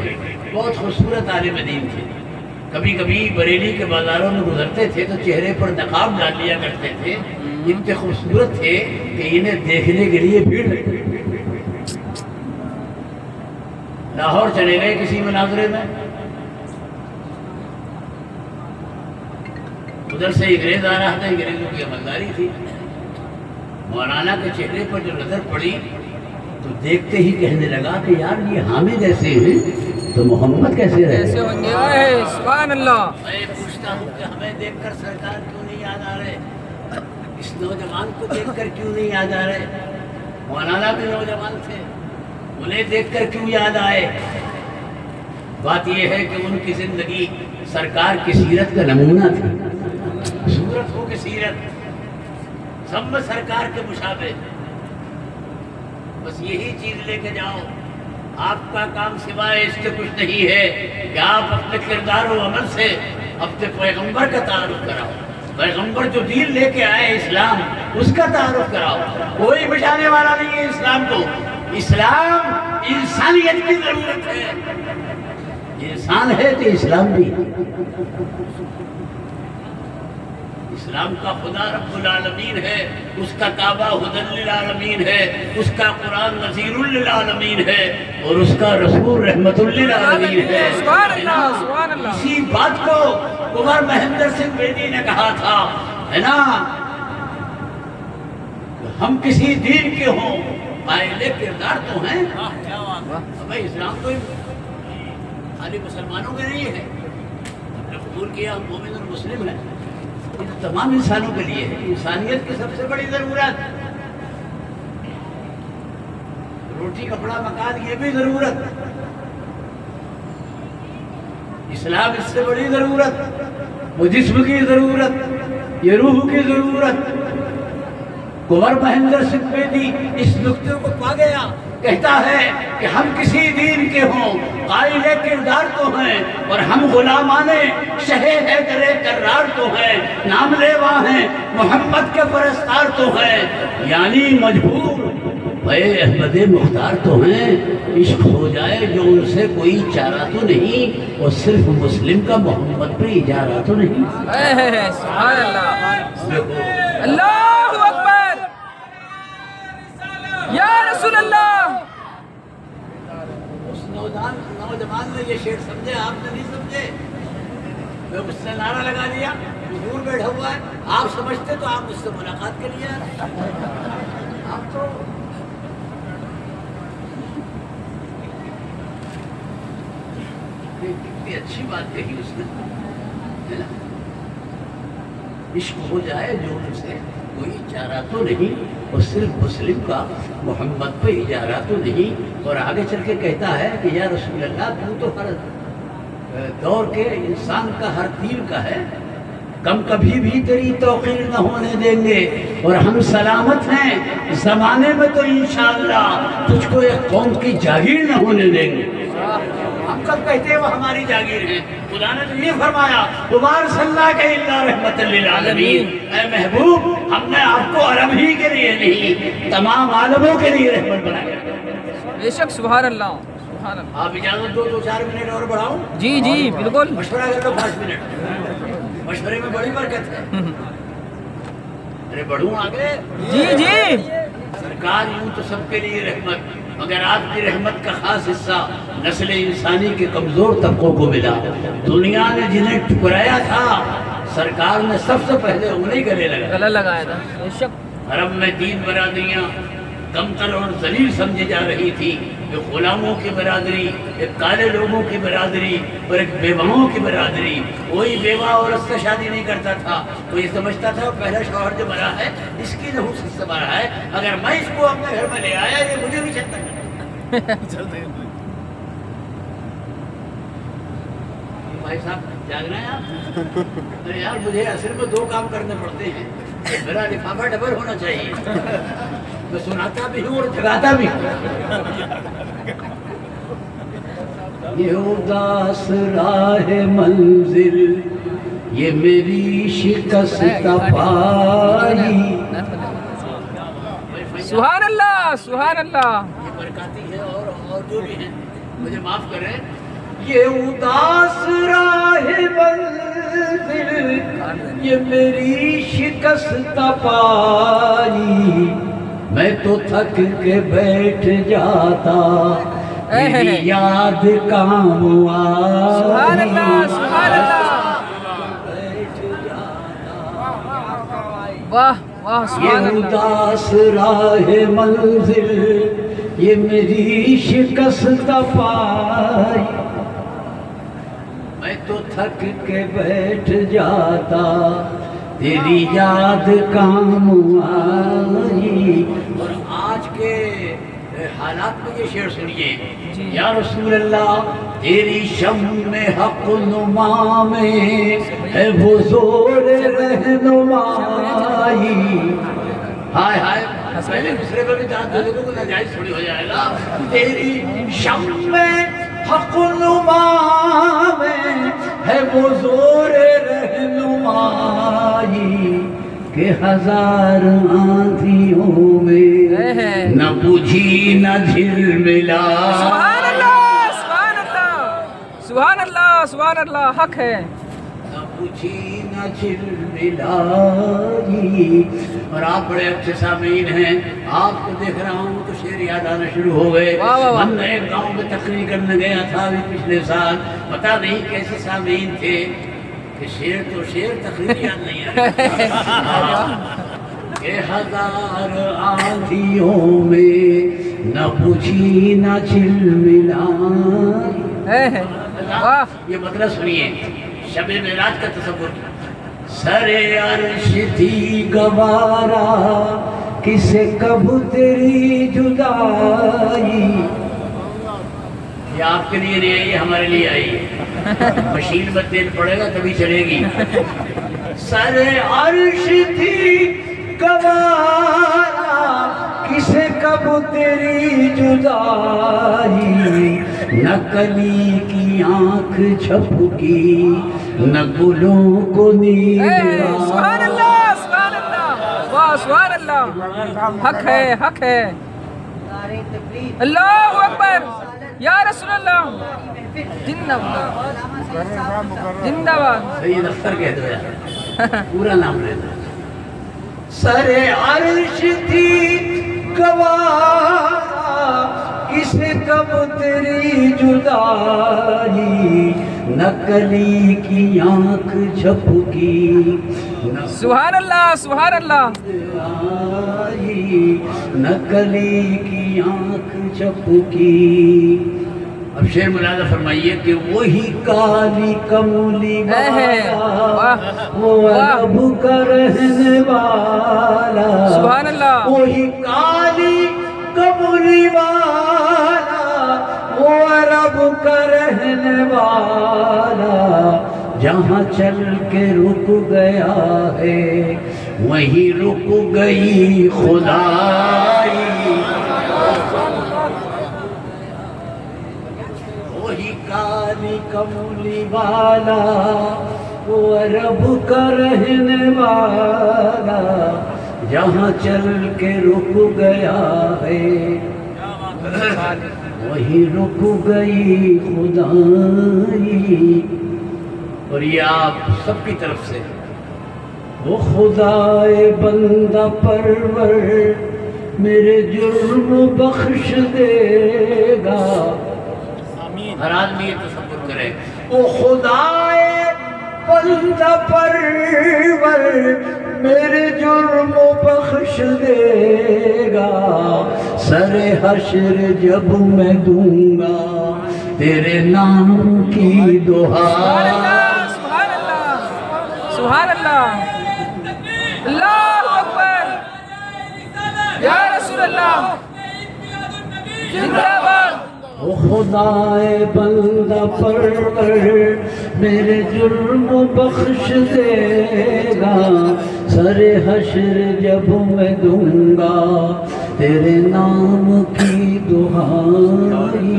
بہت خوبصورت عالم دین تھے. کبھی کبھی بریلی کے بازاروں میں گزرتے تھے تو چہرے پر نقاب ڈال لیا کرتے تھے. اتنے خوبصورت تھے کہ انہیں دیکھنے کے لیے بھیڑ لگتی. لاہور چلے گئے کسی مناظرے میں، ادھر سے انگریز آ رہا تھا، انگریزوں کی عملداری تھی. مولانا کے چہرے پر جو نظر پڑی تو دیکھتے ہی کہنے لگا کہ یار یہ حامد ایسے ہیں تو محمد کیسے رہے ہوں گے. سبحان اللہ. میں پوچھتا ہوں کہ ہمیں دیکھ کر سرکار کیوں نہیں یاد آ رہے؟ اس نوجوان کو دیکھ کر کیوں نہیں یاد آ رہے؟ مولانا بھی نوجوان تھے، انہیں دیکھ کر کیوں یاد آئے؟ بات یہ ہے کہ ان کی زندگی سرکار کی سیرت کا نمونہ تھی. صورت ہو کہ سیرت سب میں سرکار کے مشابہ. بس یہی چیز لے کے جاؤ. آپ کا کام سوائے اس کے کچھ نہیں ہے کہ آپ اپنے کردار و عمل سے اب تو پیغمبر کا تعارف کراؤ، پیغمبر جو دین لے کے آئے اسلام، اس کا تعارف کراؤ۔ کوئی بچانے والا نہیں ہے اسلام کو۔ اسلام انسانیت کی ضرورت ہے، انسان ہے تو اسلام بھی۔ اسلام کا خدا رب العالمین ہے، اس کا کعبہ ہدی للعالمین ہے، اس کا قرآن نذیر للعالمین ہے، اور اس کا رسول رحمت للعالمین ہے۔ سبحان اللہ، سبحان اللہ۔ اسی بات کو کنور مہندر سنگھ بیدی نے کہا تھا، ہے نا، ہم کسی دین کے ہوں، قائل کردار تو ہیں۔ ہمیں اسلام تو خالی مسلمانوں کے نہیں ہے، ہم نے قبول کیا ہم مومن اور مسلم ہیں، یہ تو تمام انسانوں کے لیے ہے۔ انسانیت کی سب سے بڑی ضرورت، روٹی کپڑا مکان یہ بھی ضرورت، اسلام اس سے بڑی ضرورت، وہ جسم کی ضرورت، یہ روح کی ضرورت۔ کنور مہندر سنگھ بیدی اس نقطے کو پا گیا، کہتا ہے کہ ہم کسی دین کے ہوں، قائل کردار تو ہیں، اور ہم غلامان شہ حیدر کرار تو ہیں، نام لیوا ہیں، محمد کے پرستار تو ہیں، یعنی مجبور اے احمد مختار تو ہیں۔ عشق ہو جائے جو ان سے کوئی چارہ تو نہیں، اور صرف مسلم کا محمد پہ اجارہ تو نہیں۔ سبحان اللہ، اللہ اکبر، یا رسول اللہ۔ اس نوجوان نے یہ شعر سمجھے، آپ نے نہیں سمجھے، میں اس سے نعرہ لگا دیا، دور بیٹھا ہوا ہے، آپ سمجھتے تو آپ اس سے ملاقات کے لیے آ رہے ہیں۔ آپ تو کتنی اچھی بات کہی اس نے، ہے نا، عشق ہو جائے جو ان سے کوئی چارہ تو نہیں، اور صرف مسلم کا محمد پہ اجارہ تو نہیں۔ اور آگے چل کے کہتا ہے کہ یا رسول اللہ، تو ہر دور کے انسان کا ہر تیر کا ہے، کم کبھی بھی تیری توقیر نہ ہونے دیں گے، اور ہم سلامت ہیں زمانے میں تو انشاءاللہ تجھ کو ایک قوم کی جاگیر نہ ہونے دیں گے۔ ہم کب کہتے ہیں وہ ہماری جاگیر ہے؟ خدا نے تو یہ فرمایا، تمہار صلی اللہ کے اللہ رحمت للعالمین، اے محبوب ہم نے آپ کو عرب ہی کے لیے نہیں، تمام عالموں کے لیے رحمت بنایا۔ بے شک، سبحان اللہ، سبحان اللہ۔ آپ اجازت دو 2-4 منٹ اور بڑھاؤں؟ جی جی بالکل، مشورہ کر لو 5 منٹ، مشورے میں بڑی برکت ہے۔ ارے بڑھوں آگے؟ جی جی، سرکار یوں تو سب کے لیے رحمت، مگر آپ کی رحمت کا خاص حصہ نسل انسانی کے کمزور طبقوں کو ملا۔ دنیا نے جنہیں ٹکرایا تھا، سرکار نے سب سے پہلے انہیں گلے لگا، گلا لگایا تھا۔ بے شک، عرب میں 3 برادریاں کمتر اور ذلیل سمجھی جا رہی تھی، ایک غلاموں کی برادری، ایک کالے لوگوں کی برادری، اور ایک بیواؤں کی برادری۔ کوئی بیوہ عورت سے شادی نہیں کرتا تھا، وہ یہ سمجھتا تھا پہلا شوہر جو مرا ہے اس کی نحوست سے مرا ہے، اگر میں اس کو اپنے گھر میں لے آیا یہ مجھے بھی چلتا ہے۔ بھائی صاحب جاگ رہے ہیں آپ؟ ارے یار مجھے اصل میں 2 کام کرنے پڑتے ہیں، میرا لفافہ ڈبل ہونا چاہیے، میں سناتا بھی ہوں اور جگاتا بھی ہوں۔ یہ اداس راہ منزل، یہ میری شکست پائی۔ سبحان اللہ، سبحان اللہ۔ یہ برکاتی ہے اور جو بھی ہیں مجھے معاف کریں۔ یہ اداس راہ منزل، یہ میری شکست پائی، میں تو تھک کے بیٹھ جاتا، میری یاد کام آئی۔ سبحان اللہ، سبحان اللہ۔ واہ واہ، سبحان یہ اللہ۔ اداس راہ منزل، یہ میری شکست پائی، میں تو تھک کے بیٹھ جاتا، تیری یاد کام آئی۔ اور آج کے حالات میں یہ شعر سنیے، یا رسول اللہ تیری شم حق نما میں ہے وہ زور رہنمائی۔ ہائے ہائے، پہلے دوسرے پر بھی داد دے دو تو ناجائز تھوڑی ہو جائے گا۔ تیری شم حق نما میں ہے وہ زور کہ ہزار آندھیوں میں نہ بجھی نہ جھل ملا. سبحان اللہ سبحان اللہ سبحان اللہ سبحان اللہ حق ہے. نہ بجھی نہ جھل ملا. اور آپ بڑے اچھے سامعین ہیں, آپ کو دیکھ رہا ہوں تو شعر یاد آنا شروع ہو گئے. ہم ایک گاؤں میں تقریر کرنے گیا تھا ابھی پچھلے سال, پتہ نہیں کیسے سامعین تھے کہ شعر تو شعر تقریر یاد نہیں آ. کہ ہزار آندھیوں میں نہ بجھی نہ جھل ملا. یہ مطلب سنیے شب معراج کا تصور. سر عرش تھی گوارا کسے کب تیری جدائی. یہ آپ کے لیے نہیں آئی, یہ ہمارے لیے آئی. مشین میں تیل پڑے گا تبھی چلے گی. سر عرش تھی گوارا کسے کب تیری جدائی. نہ کلی کی آنکھ جھپکی نہ گلوں کو نیند آئی. سبحان اللہ سبحان اللہ واہ سبحان اللہ حق ہے حق ہے. اللہ اکبر یا رسول اللہ زندہ باد زندہ باد. سید اختر کہہ دو یار, پورا نام لینا. سر عرش تھی گوارا کسے کب تیری جدائی. نہ کلی کی آنکھ جھپکی سبحان اللہ سبحان اللہ. نہ کلی کی آنکھ جھپکی. اب شعر ملاحظہ فرمائیے کہ وہی کالی کملی والا وہ عرب کا رہنے والا. سبحان اللہ. وہی کالی کملی والا وہ عرب کا رہنے والا. جہاں چل کے رک گیا ہے وہیں رک گئی خدائی. وہی کالی کملی والا وہ عرب کا رہنے والا. جہاں چل کے رک گیا ہے وہی رک گئی خدائی. اور یہ آپ سب کی طرف سے وہ خدائے بندہ پرور میرے جرم بخش دے گا. ہر آدمی یہ تصور کرے وہ خدائے بندہ پرور میرے جرم بخش دے گا. سر حشر جب میں دوں گا تیرے نام کی دعائی. سبحان اللہ سبحان اللہ اللہ اکبر یا رسول اللہ زندہ باد. وہ خدائے بندہ پرور میرے جرم بخش دے گا. سر حشر جب میں دوں گا تیرے نام کی دعائی.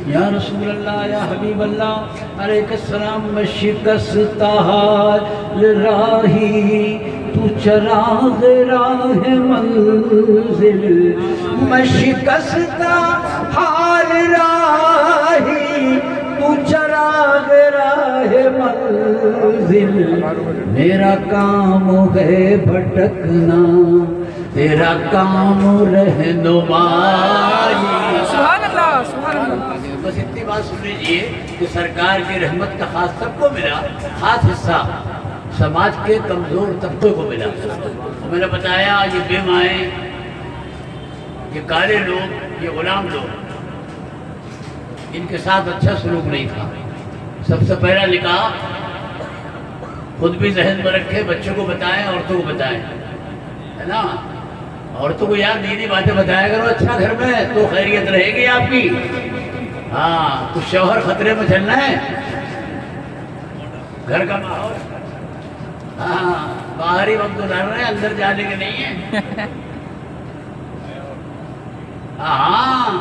یا رسول اللہ یا حبیب اللہ علیہ السلام. میں شکستہ حال راہی تو چراغ راہ منزل. میں شکستہ حال راہی تو چراغ راہ منزل. میرا کام ہے بھٹکنا تیرا کام رہنمائی. سبحان اللہ سبحان اللہ. بس اتنی بات سن لیجئے کہ سرکار کی رحمت کا خاص سب کو ملا, خاص حصہ سماج کے کمزور طبقے کو ملا. میں نے بتایا یہ بے مائیں, یہ کالے لوگ, یہ غلام لوگ, ان کے ساتھ اچھا سلوک نہیں تھا. سب سے پہلا نکاح خود بھی ذہن میں رکھے, بچوں کو بتائیں, عورتوں کو بتائیں, ہے نا. عورتوں کو یار دینی باتیں بتایا کرو اچھا گھر میں, تو خیریت رہے گی آپ کی. ہاں کچھ شوہر خطرے میں چلنا ہے, گھر کا ماحول ہاں باہر ہی وقت گزارنا ہے, اندر جانے کے نہیں ہے. ہاں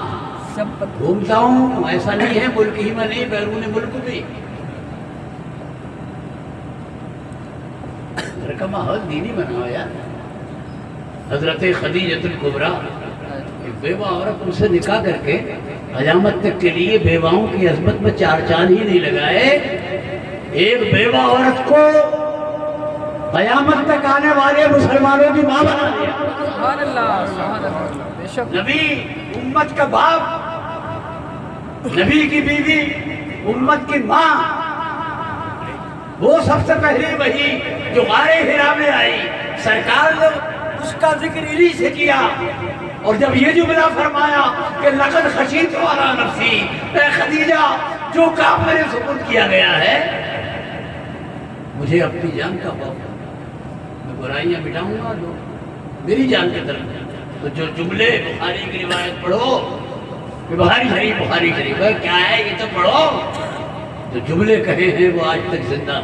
سب گھومتا ہوں, ایسا نہیں ہے ملک ہی میں نہیں, بیرون ملک بھی. گھر کا ماحول دینی بناؤ یار. حضرت خدیجۃ الکبریٰ ایک بیوہ عورت، ان سے نکاح کر کے قیامت تک کے لیے بیواؤں کی عظمت میں چار چاند ہی نہیں لگائے. ایک بیوہ عورت کو قیامت تک آنے والے مسلمانوں کی ماں بنا دیا. سبحان اللہ، سبحان اللہ، بے شک. نبی امت کا باپ، نبی کی بیوی امت کی ماں، وہ سب سے پہلی وہی جو غار حرا میں آئی. سرکار نے اس کا ذکر انہی سے کیا، اور جب یہ جملہ فرمایا کہ لقد خشیت علی نفسی، اے خدیجہ جو کام میرے سپرد کیا گیا ہے مجھے اپنی جان کا خوف ہے، میں برائیاں مٹاؤں گا جو میری جان کے طرف. تو جو جملے بخاری کی روایت پڑھو کہ بخاری شریف کیا ہے یہ تو پڑھو، جو جملے کہے ہیں وہ آج تک زندہ.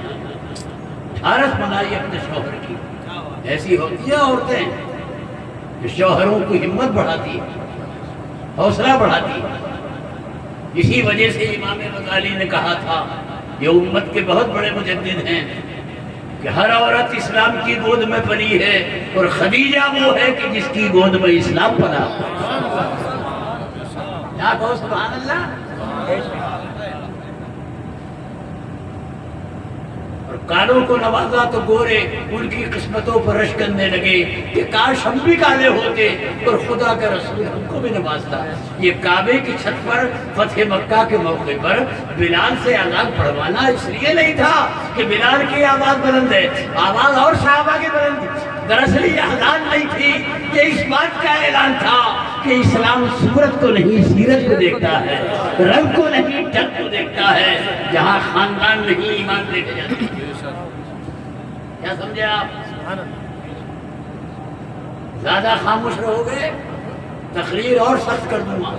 ٹھارس بنائی اپنے شوہر کی. ایسی ہوتی ہیں عورتیں جو شوہروں کو ہمت بڑھاتی ہے، حوصلہ بڑھاتی ہے. اسی وجہ سے امام غزالی نے کہا تھا، یہ امت کے بہت بڑے مجدد ہیں، کہ ہر عورت اسلام کی گود میں پلی ہے، اور خدیجہ وہ ہے کہ جس کی گود میں اسلام پلا. کیا کہو سبحان اللہ. اور کالوں کو نوازا تو گورے ان کی قسمتوں پر رش کرنے لگے کہ کاش ہم بھی کالے ہوتے اور خدا کا رسول ہم کو بھی نوازتا. یہ کعبے کی چھت پر فتح مکہ کے موقع پر بلال سے اذان پڑھوانا اس لیے نہیں تھا کہ بلال کی آواز بلند ہے، آواز اور صحابہ کی بلند تھی. دراصل یہ اذان نہیں تھی، یہ اس بات کا اعلان تھا کہ اسلام صورت کو نہیں سیرت کو دیکھتا ہے، رنگ کو نہیں ڈھنگ کو دیکھتا ہے. جہاں خاندان نہیں ایمان دیکھے جاتے. کیا سمجھے آپ؟ زیادہ خاموش رہو گے تقریر اور سخت کر دوں گا.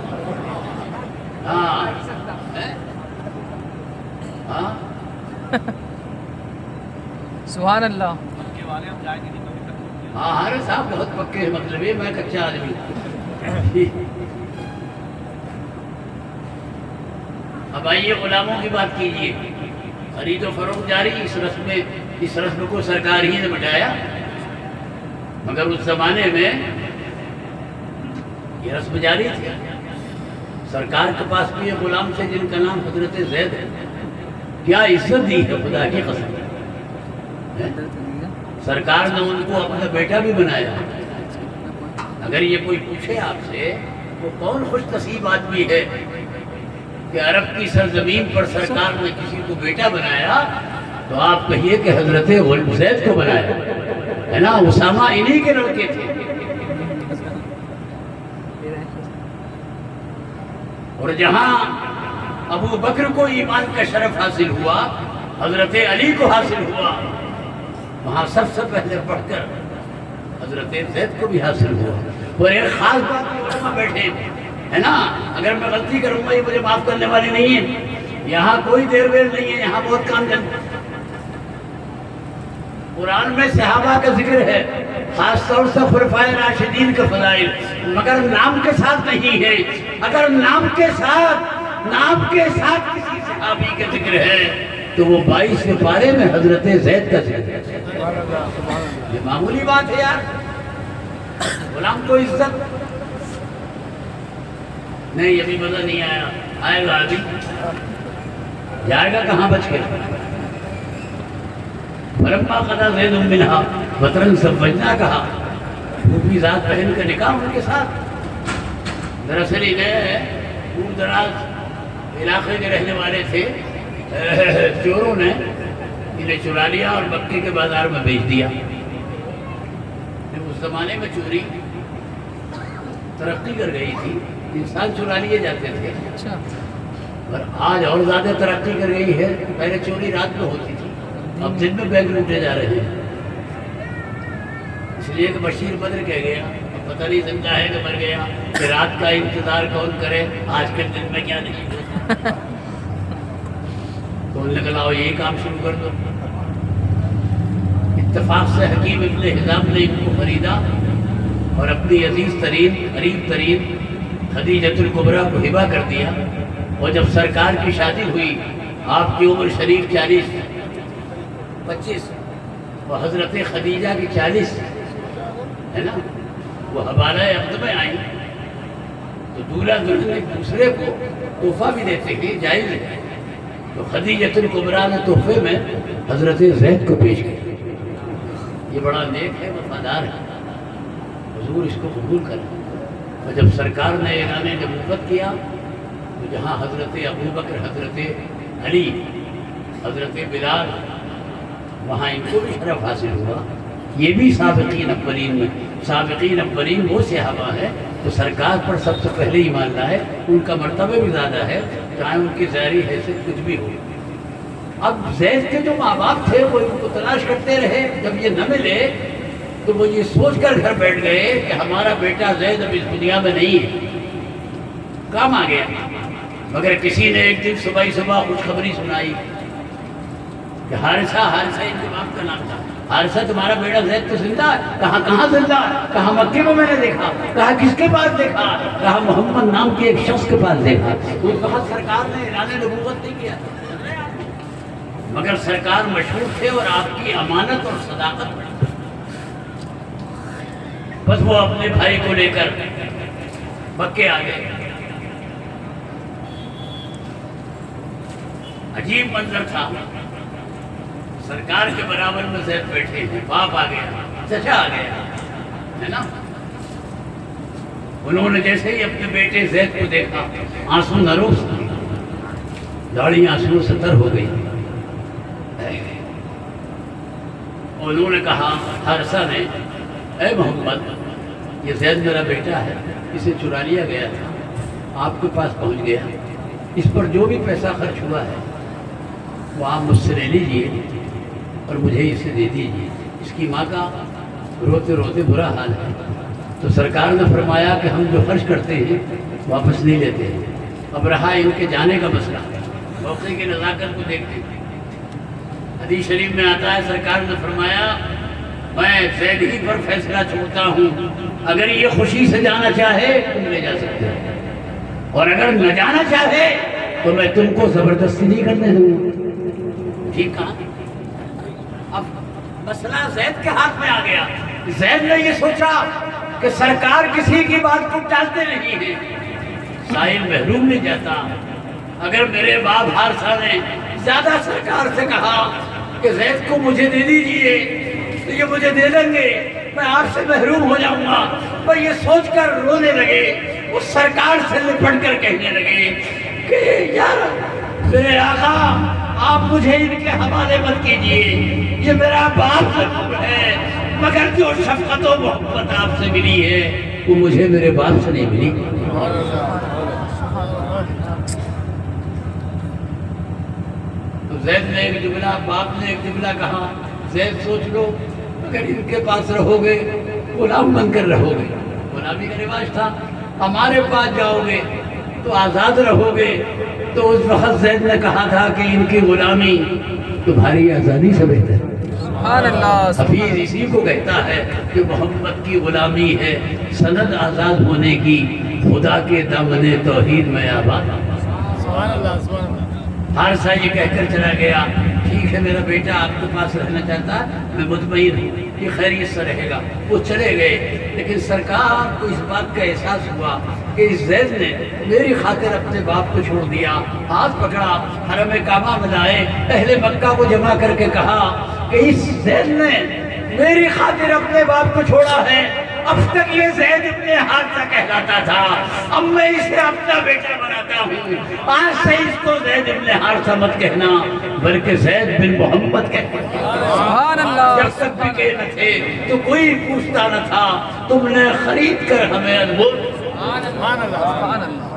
ہاں سبحان اللہ. ہاں ہارے صاحب بہت پکے ہیں، مطلب یہ میں کچا آدمی. اب آئیے غلاموں کی بات کیجئے. خرید و فروخت جاری. اس رسم کو سرکار ہی نے بٹایا، مگر اس زمانے میں یہ رسم جاری تھی. سرکار کے پاس بھی یہ غلام سے جن کا نام حضرت زید ہے، کیا عزت دی ہے خدا کی قسم. سرکار نے ان کو اپنا بیٹا بھی بنایا. اگر یہ کوئی پوچھے آپ سے وہ کون خوش نصیب آدمی ہے کہ عرب کی سرزمین پر سرکار نے کسی کو بیٹا بنایا، تو آپ کہیے کہ حضرت زید کو بنایا ہے نا. اسامہ انہی کے لڑکے تھے. اور جہاں ابو بکر کو ایمان کا شرف حاصل ہوا، حضرت علی کو حاصل ہوا، وہاں سب سے پہلے پڑھ کر حضرت زید کو بھی حاصل ہوا. اور ایک خاص بات علماء بیٹھے ہے نا، اگر میں غلطی کروں گا یہ مجھے معاف کرنے والی نہیں ہے. یہاں کوئی دیر ویر نہیں ہے، یہاں بہت کام جلتا. قرآن میں صحابہ کا ذکر ہے، خاص طور سے خلفائے راشدین کے فضائل، مگر نام کے ساتھ نہیں ہے. اگر نام کے ساتھ کسی صحابی کا ذکر ہے تو وہ 22 پارے میں حضرت زید کا ذکر ہے. یہ معمولی بات ہے یار. غلام کو عزت نہیں. ابھی مزہ نہیں آیا. آئے گا ابھی. جائے گا کہاں بچ کے. فلما قضا زید منہا وطرن زوجنا کہا. پھوپھی ذات بہن کا نکاح ان کے ساتھ. دراصل یہ دور دراز علاقے کے رہنے والے تھے. چوروں نے انہیں چرا لیا اور مکے کے بازار میں بیچ دیا. اس زمانے میں چوری ترقی کر گئی تھی، انسان چرا لیے جاتے تھے. اور آج اور زیادہ ترقی کر گئی ہے. پہلے چوری رات میں ہوتی تھی، اب دن میں بیگ لوٹے جا رہے ہیں. اس لیے کہ بشیر بدر کہہ گیا، اب پتہ نہیں زندہ ہے کہ مر گیا، کہ رات کا انتظار کون کرے، آج کے دن میں کیا نہیں. تو انہوں نے کہا یہی کام شروع کر دو. اتفاق سے حکیم ابن حزام نے ان کو خریدا اور اپنی عزیز ترین قریب ترین خدیجۃ الکبریٰ کو ہبہ کر دیا. اور جب سرکار کی شادی ہوئی، آپ کی عمر شریف 40-25 وہ حضرت خدیجہ کی 40 ہے نا، وہ حوالہ عقد میں آئیں تو دولہا دلہن ایک دوسرے کو تحفہ بھی دیتے ہیں، جائز ہے۔ تو خدیجۃ الکبریٰ نے تحفے میں حضرت زید کو پیش کیا، یہ بڑا نیک ہے، وفادار ہے، حضور اس کو قبول کریں۔ اور جب سرکار نے اعلان نبوت کیا تو جہاں حضرت ابوبکر، حضرت علی، حضرت بلال، وہاں ان کو بھی شرف حاصل ہوا۔ یہ بھی سابقین اولین میں، سابقین اولین وہ صحابہ ہے تو سرکار پر سب سے پہلے ایمان لائے، ان کا مرتبہ بھی زیادہ ہے چاہے ان کی ظاہری حیثیت کچھ بھی ہو۔ اب زید کے جو ماں باپ تھے وہ ان کو تلاش کرتے رہے، جب یہ نہ ملے تو وہ یہ سوچ کر گھر بیٹھ گئے کہ ہمارا بیٹا زید اب اس دنیا میں نہیں ہے، کام آ گیا۔ مگر کسی نے ایک دن صبح خوشخبری سنائی کہ حارثہ ان کے باپ کا نام تھا، حارثہ تمہارا بیٹا زید تو زندہ ہے۔ کہاں زندہ ہے؟ کہا مکے میں نے دیکھا۔ کہا کس کے پاس دیکھا؟ کہا محمد نام کے ایک شخص کے پاس دیکھا۔ اس وقت سرکار نے اعلان نبوت نہیں کیا، مگر سرکار مشہور تھے اور آپ کی امانت اور صداقت پر۔ بس وہ اپنے بھائی کو لے کر مکے آ گئے۔ عجیب منظر تھا، سرکار کے برابر میں زید بیٹھے ہیں، باپ آ گیا، چچا آ گیا، ہے نا۔ انہوں نے جیسے ہی اپنے بیٹے زید کو دیکھا، آنسو نروس، داڑھی آنسو سے تر ہو گئی۔ انہوں نے کہا، حارثہ نے، اے محمد، یہ زید میرا بیٹا ہے، اسے چرا لیا گیا تھا، آپ کے پاس پہنچ گیا، اس پر جو بھی پیسہ خرچ ہوا ہے وہ آپ مجھ سے لے لیجئے اور مجھے اسے دے دیجئے۔ اس کی ماں کا روتے روتے برا حال ہے۔ تو سرکار نے فرمایا کہ ہم جو خرچ کرتے ہیں واپس نہیں لیتے ہیں، اب رہا ان کے جانے کا مسئلہ، موقع کی نزاکت کو دیکھتے ہیں۔ حدیث شریف میں آتا ہے، سرکار نے فرمایا میں زید ہی پر فیصلہ چھوڑتا ہوں، اگر یہ خوشی سے جانا چاہے تم لے جا سکتے ہو، اور اگر نہ جانا چاہے تو میں تم کو زبردستی نہیں کرنے دوں گا۔ ٹھیک کہا؟ اب مسئلہ زید کے ہاتھ میں آ گیا۔ زید نے یہ سوچا کہ سرکار کسی کی بات کو ٹالتے نہیں ہیں، سائل محروم نہیں جاتا۔ اگر میرے باپ حارثہ نے زیادہ سرکار سے کہا کہ زید کو مجھے دے دیجئے تو یہ مجھے دے دیں گے، میں آپ سے محروم ہو جاؤں گا۔ وہ یہ سوچ کر رونے لگے، وہ سرکار سے لپٹ کر کہنے لگے کہ یار میرے آقا، آپ مجھے ان کے حوالے مت کیجئے، یہ میرا باپ ضرور ہے، مگر جو شفقت و محبت آپ سے ملی ہے وہ مجھے میرے باپ سے نہیں ملی۔ تو زید نے ایک جملہ، باپ نے ایک جملہ کہا، زید سوچ لو اگر ان کے پاس رہو گے غلام بن کر رہو گے، غلامی کا رواج تھا، ہمارے پاس جاؤ گے تو آزاد رہو گے۔ تو اس وقت زید نے کہا تھا کہ ان کی غلامی تمہاری آزادی سے بہتر ہے۔ سبحان اللہ۔ حفیظ اسی کو کہتا ہے کہ محمد کی غلامی ہے سند آزاد ہونے کی، خدا کے دامن توحید میں آباد۔ سبحان اللہ، سبحان اللہ۔ حارثہ یہ کہہ کر چلا گیا، ٹھیک ہے میرا بیٹا آپ کے پاس رہنا چاہتا ہے، میں مطمئن ہوں یہ خیریت سے رہے گا۔ وہ چلے گئے، لیکن سرکار کو اس بات کا احساس ہوا کہ اس زید نے میری خاطر اپنے باپ کو چھوڑ دیا۔ ہاتھ پکڑا، حرم کعبہ میں لائے، اہل مکہ کو جمع کر کے کہا کہ اس زید نے میری خاطر اپنے باپ کو چھوڑا ہے، اب تک یہ زید ابن حارثہ کہلاتا تھا، اب میں اسے اپنا بیٹا بناتا ہوں، آج سے اس کو زید ابن حارثہ مت کہنا بلکہ زید بن محمد کہنا۔ سبحان اللہ۔ جب تک بھی کہ نہ تھے تو کوئی پوچھتا نہ تھا، تم نے خرید کر ہمیں انمول۔ سبحان اللہ۔ سبحان اللہ۔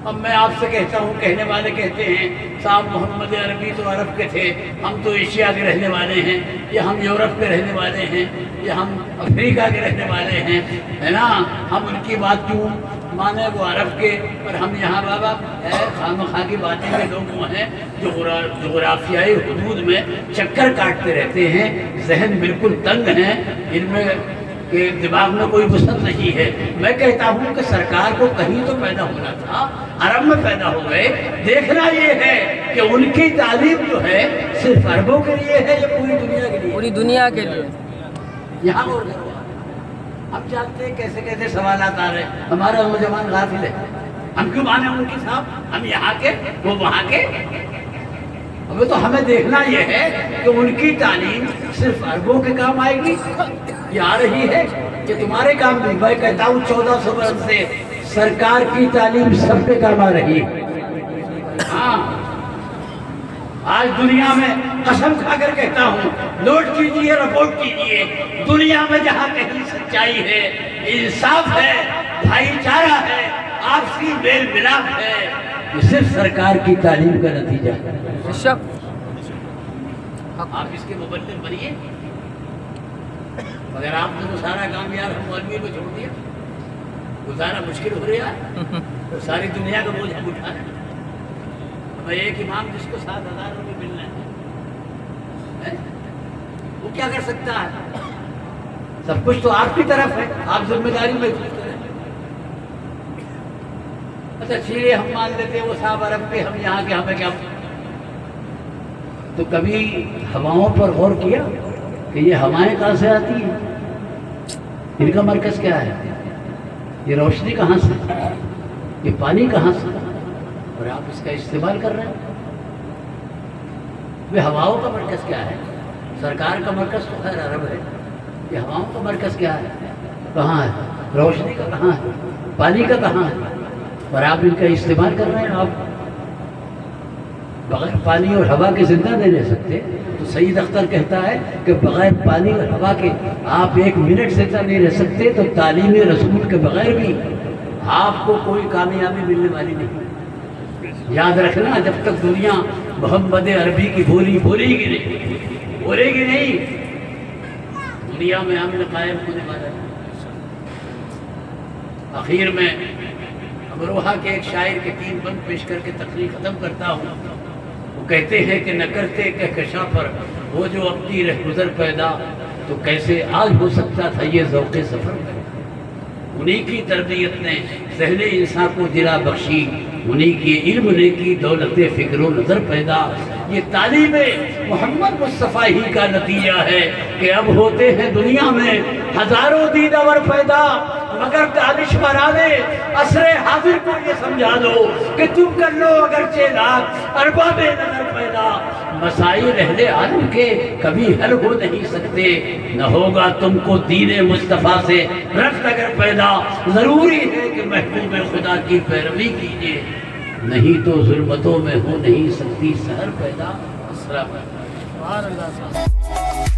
اب میں آپ سے کہتا ہوں، کہنے والے کہتے ہیں صاحب محمد عربی تو عرب کے تھے، ہم تو ایشیا کے رہنے والے ہیں، یا ہم یورپ کے رہنے والے ہیں، یا ہم افریقہ کے رہنے والے ہیں، ہے نا، ہم ان کی بات کیوں مانے، وہ عرب کے اور ہم یہاں بابا خواہ مخواہ کی باتیں میں لوگ وہ ہیں جو جغرافیائی حدود میں چکر کاٹتے رہتے ہیں، ذہن بالکل تنگ ہیں، ان میں کہ دماغ میں کوئی وسعت نہیں ہے۔ میں کہتا ہوں کہ سرکار کو کہیں تو پیدا ہونا تھا، عرب میں پیدا ہو گئے، دیکھنا یہ ہے کہ ان کی تعلیم جو ہے صرف عربوں کے لیے ہے یا پوری دنیا کے لیے؟ پوری دنیا کے لیے. یہاں غور کرو. ہم جانتے ہیں کیسے کیسے سوالات آ رہے ہیں. ہمارا نوجوان غافل ہے. ہم کیوں مانیں ان کی صاحب؟ ہم یہاں کے وہ وہاں کے. ابھی تو ہمیں دیکھنا یہ ہے کہ ان کی تعلیم صرف عربوں کے کام آئے گی یا آ رہی ہے کہ تمہارے کام بھی. میں کہتا ہوں 1400 برس سے سرکار کی تعلیم سب کے کام آ رہی ہے. ہاں آج دنیا میں قسم کھا کر کہتا ہوں، نوٹ کیجئے، رپورٹ کیجئے، دنیا میں جہاں کہیں سچائی ہے، انصاف ہے، بھائی چارہ ہے، آپسی میل ملاپ ہے، یہ صرف سرکار کی تعلیم کا نتیجہ ہے. شک. آپ اس کے مبلغ بنیے. اگر آپ نے تو سارا کام یار ہم مولوی کو چھوڑ دیا، گزارا مشکل ہو رہا ہے، تو ساری دنیا کا بوجھ ہم اٹھا رہے ہیں. میں ایک امام جس کو 7,000 روپے ملنا ہے، وہ کیا کر سکتا ہے؟ سب کچھ تو آپ کی طرف ہے، آپ ذمہ داری محسوس کریں. اچھا چلیے ہم مان لیتے ہیں وہ صاحب عرب کے، ہم یہاں کے، ہمیں کیا. تو کبھی ہواؤں پر غور کیا کہ یہ ہوائیں کہاں سے آتی ہیں؟ ان کا مرکز کیا ہے؟ یہ روشنی کہاں سے، یہ پانی کہاں سے، اور آپ اس کا استعمال کر رہے ہیں. یہ ہواؤں کا مرکز کیا ہے؟ سرکار کا مرکز تو خیر عرب ہے. یہ ہواؤں کا مرکز کیا ہے؟ کہاں ہے؟ روشنی کا کہاں ہے؟ پانی کا کہاں ہے؟ اور آپ ان کا استعمال کر رہے ہیں. آپ بغیر پانی اور ہوا کے زندہ نہیں رہ سکتے. تو سید اختر کہتا ہے کہ بغیر پانی اور ہوا کے آپ 1 منٹ زندہ نہیں رہ سکتے. تو تعلیم رسول کے بغیر بھی آپ کو کوئی کامیابی ملنے والی نہیں. یاد رکھنا، جب تک دنیا محمد عربی کی بولی بولے گی نہیں، دنیا میں امن قائم ہونے والا ہے. آخر میں امروہہ کے ایک شاعر کے 3 بند پیش کر کے تقریر ختم کرتا ہوں. وہ کہتے ہیں کہ نہ کرتے کہکشاں پر وہ جو اپنی رہگزر پیدا، تو کیسے آج ہو سکتا تھا یہ ذوق سفر. انہی کی تربیت نے ذہن انسان کو جلا بخشی، انہی کی علم نے کی دولت فکر و نظر پیدا. یہ تعلیم محمد مصطفیٰ ہی کا نتیجہ ہے کہ اب ہوتے ہیں دنیا میں ہزاروں دیدور پیدا، مگر دانشورانے عصر حاضر کو یہ سمجھا دو کہ تم کر لو اگرچہ لاکھ ارباب نظر پیدا. مسائل اہل عالم کے کبھی حل ہو نہیں سکتے، نہ ہوگا تم کو دین مصطفیٰ سے رفت اگر پیدا. ضروری ہے کہ محبوب خدا کی پیروی کیجئے، نہیں تو ظلمتوں میں ہو نہیں سکتی سحر پیدا. السلام علیکم.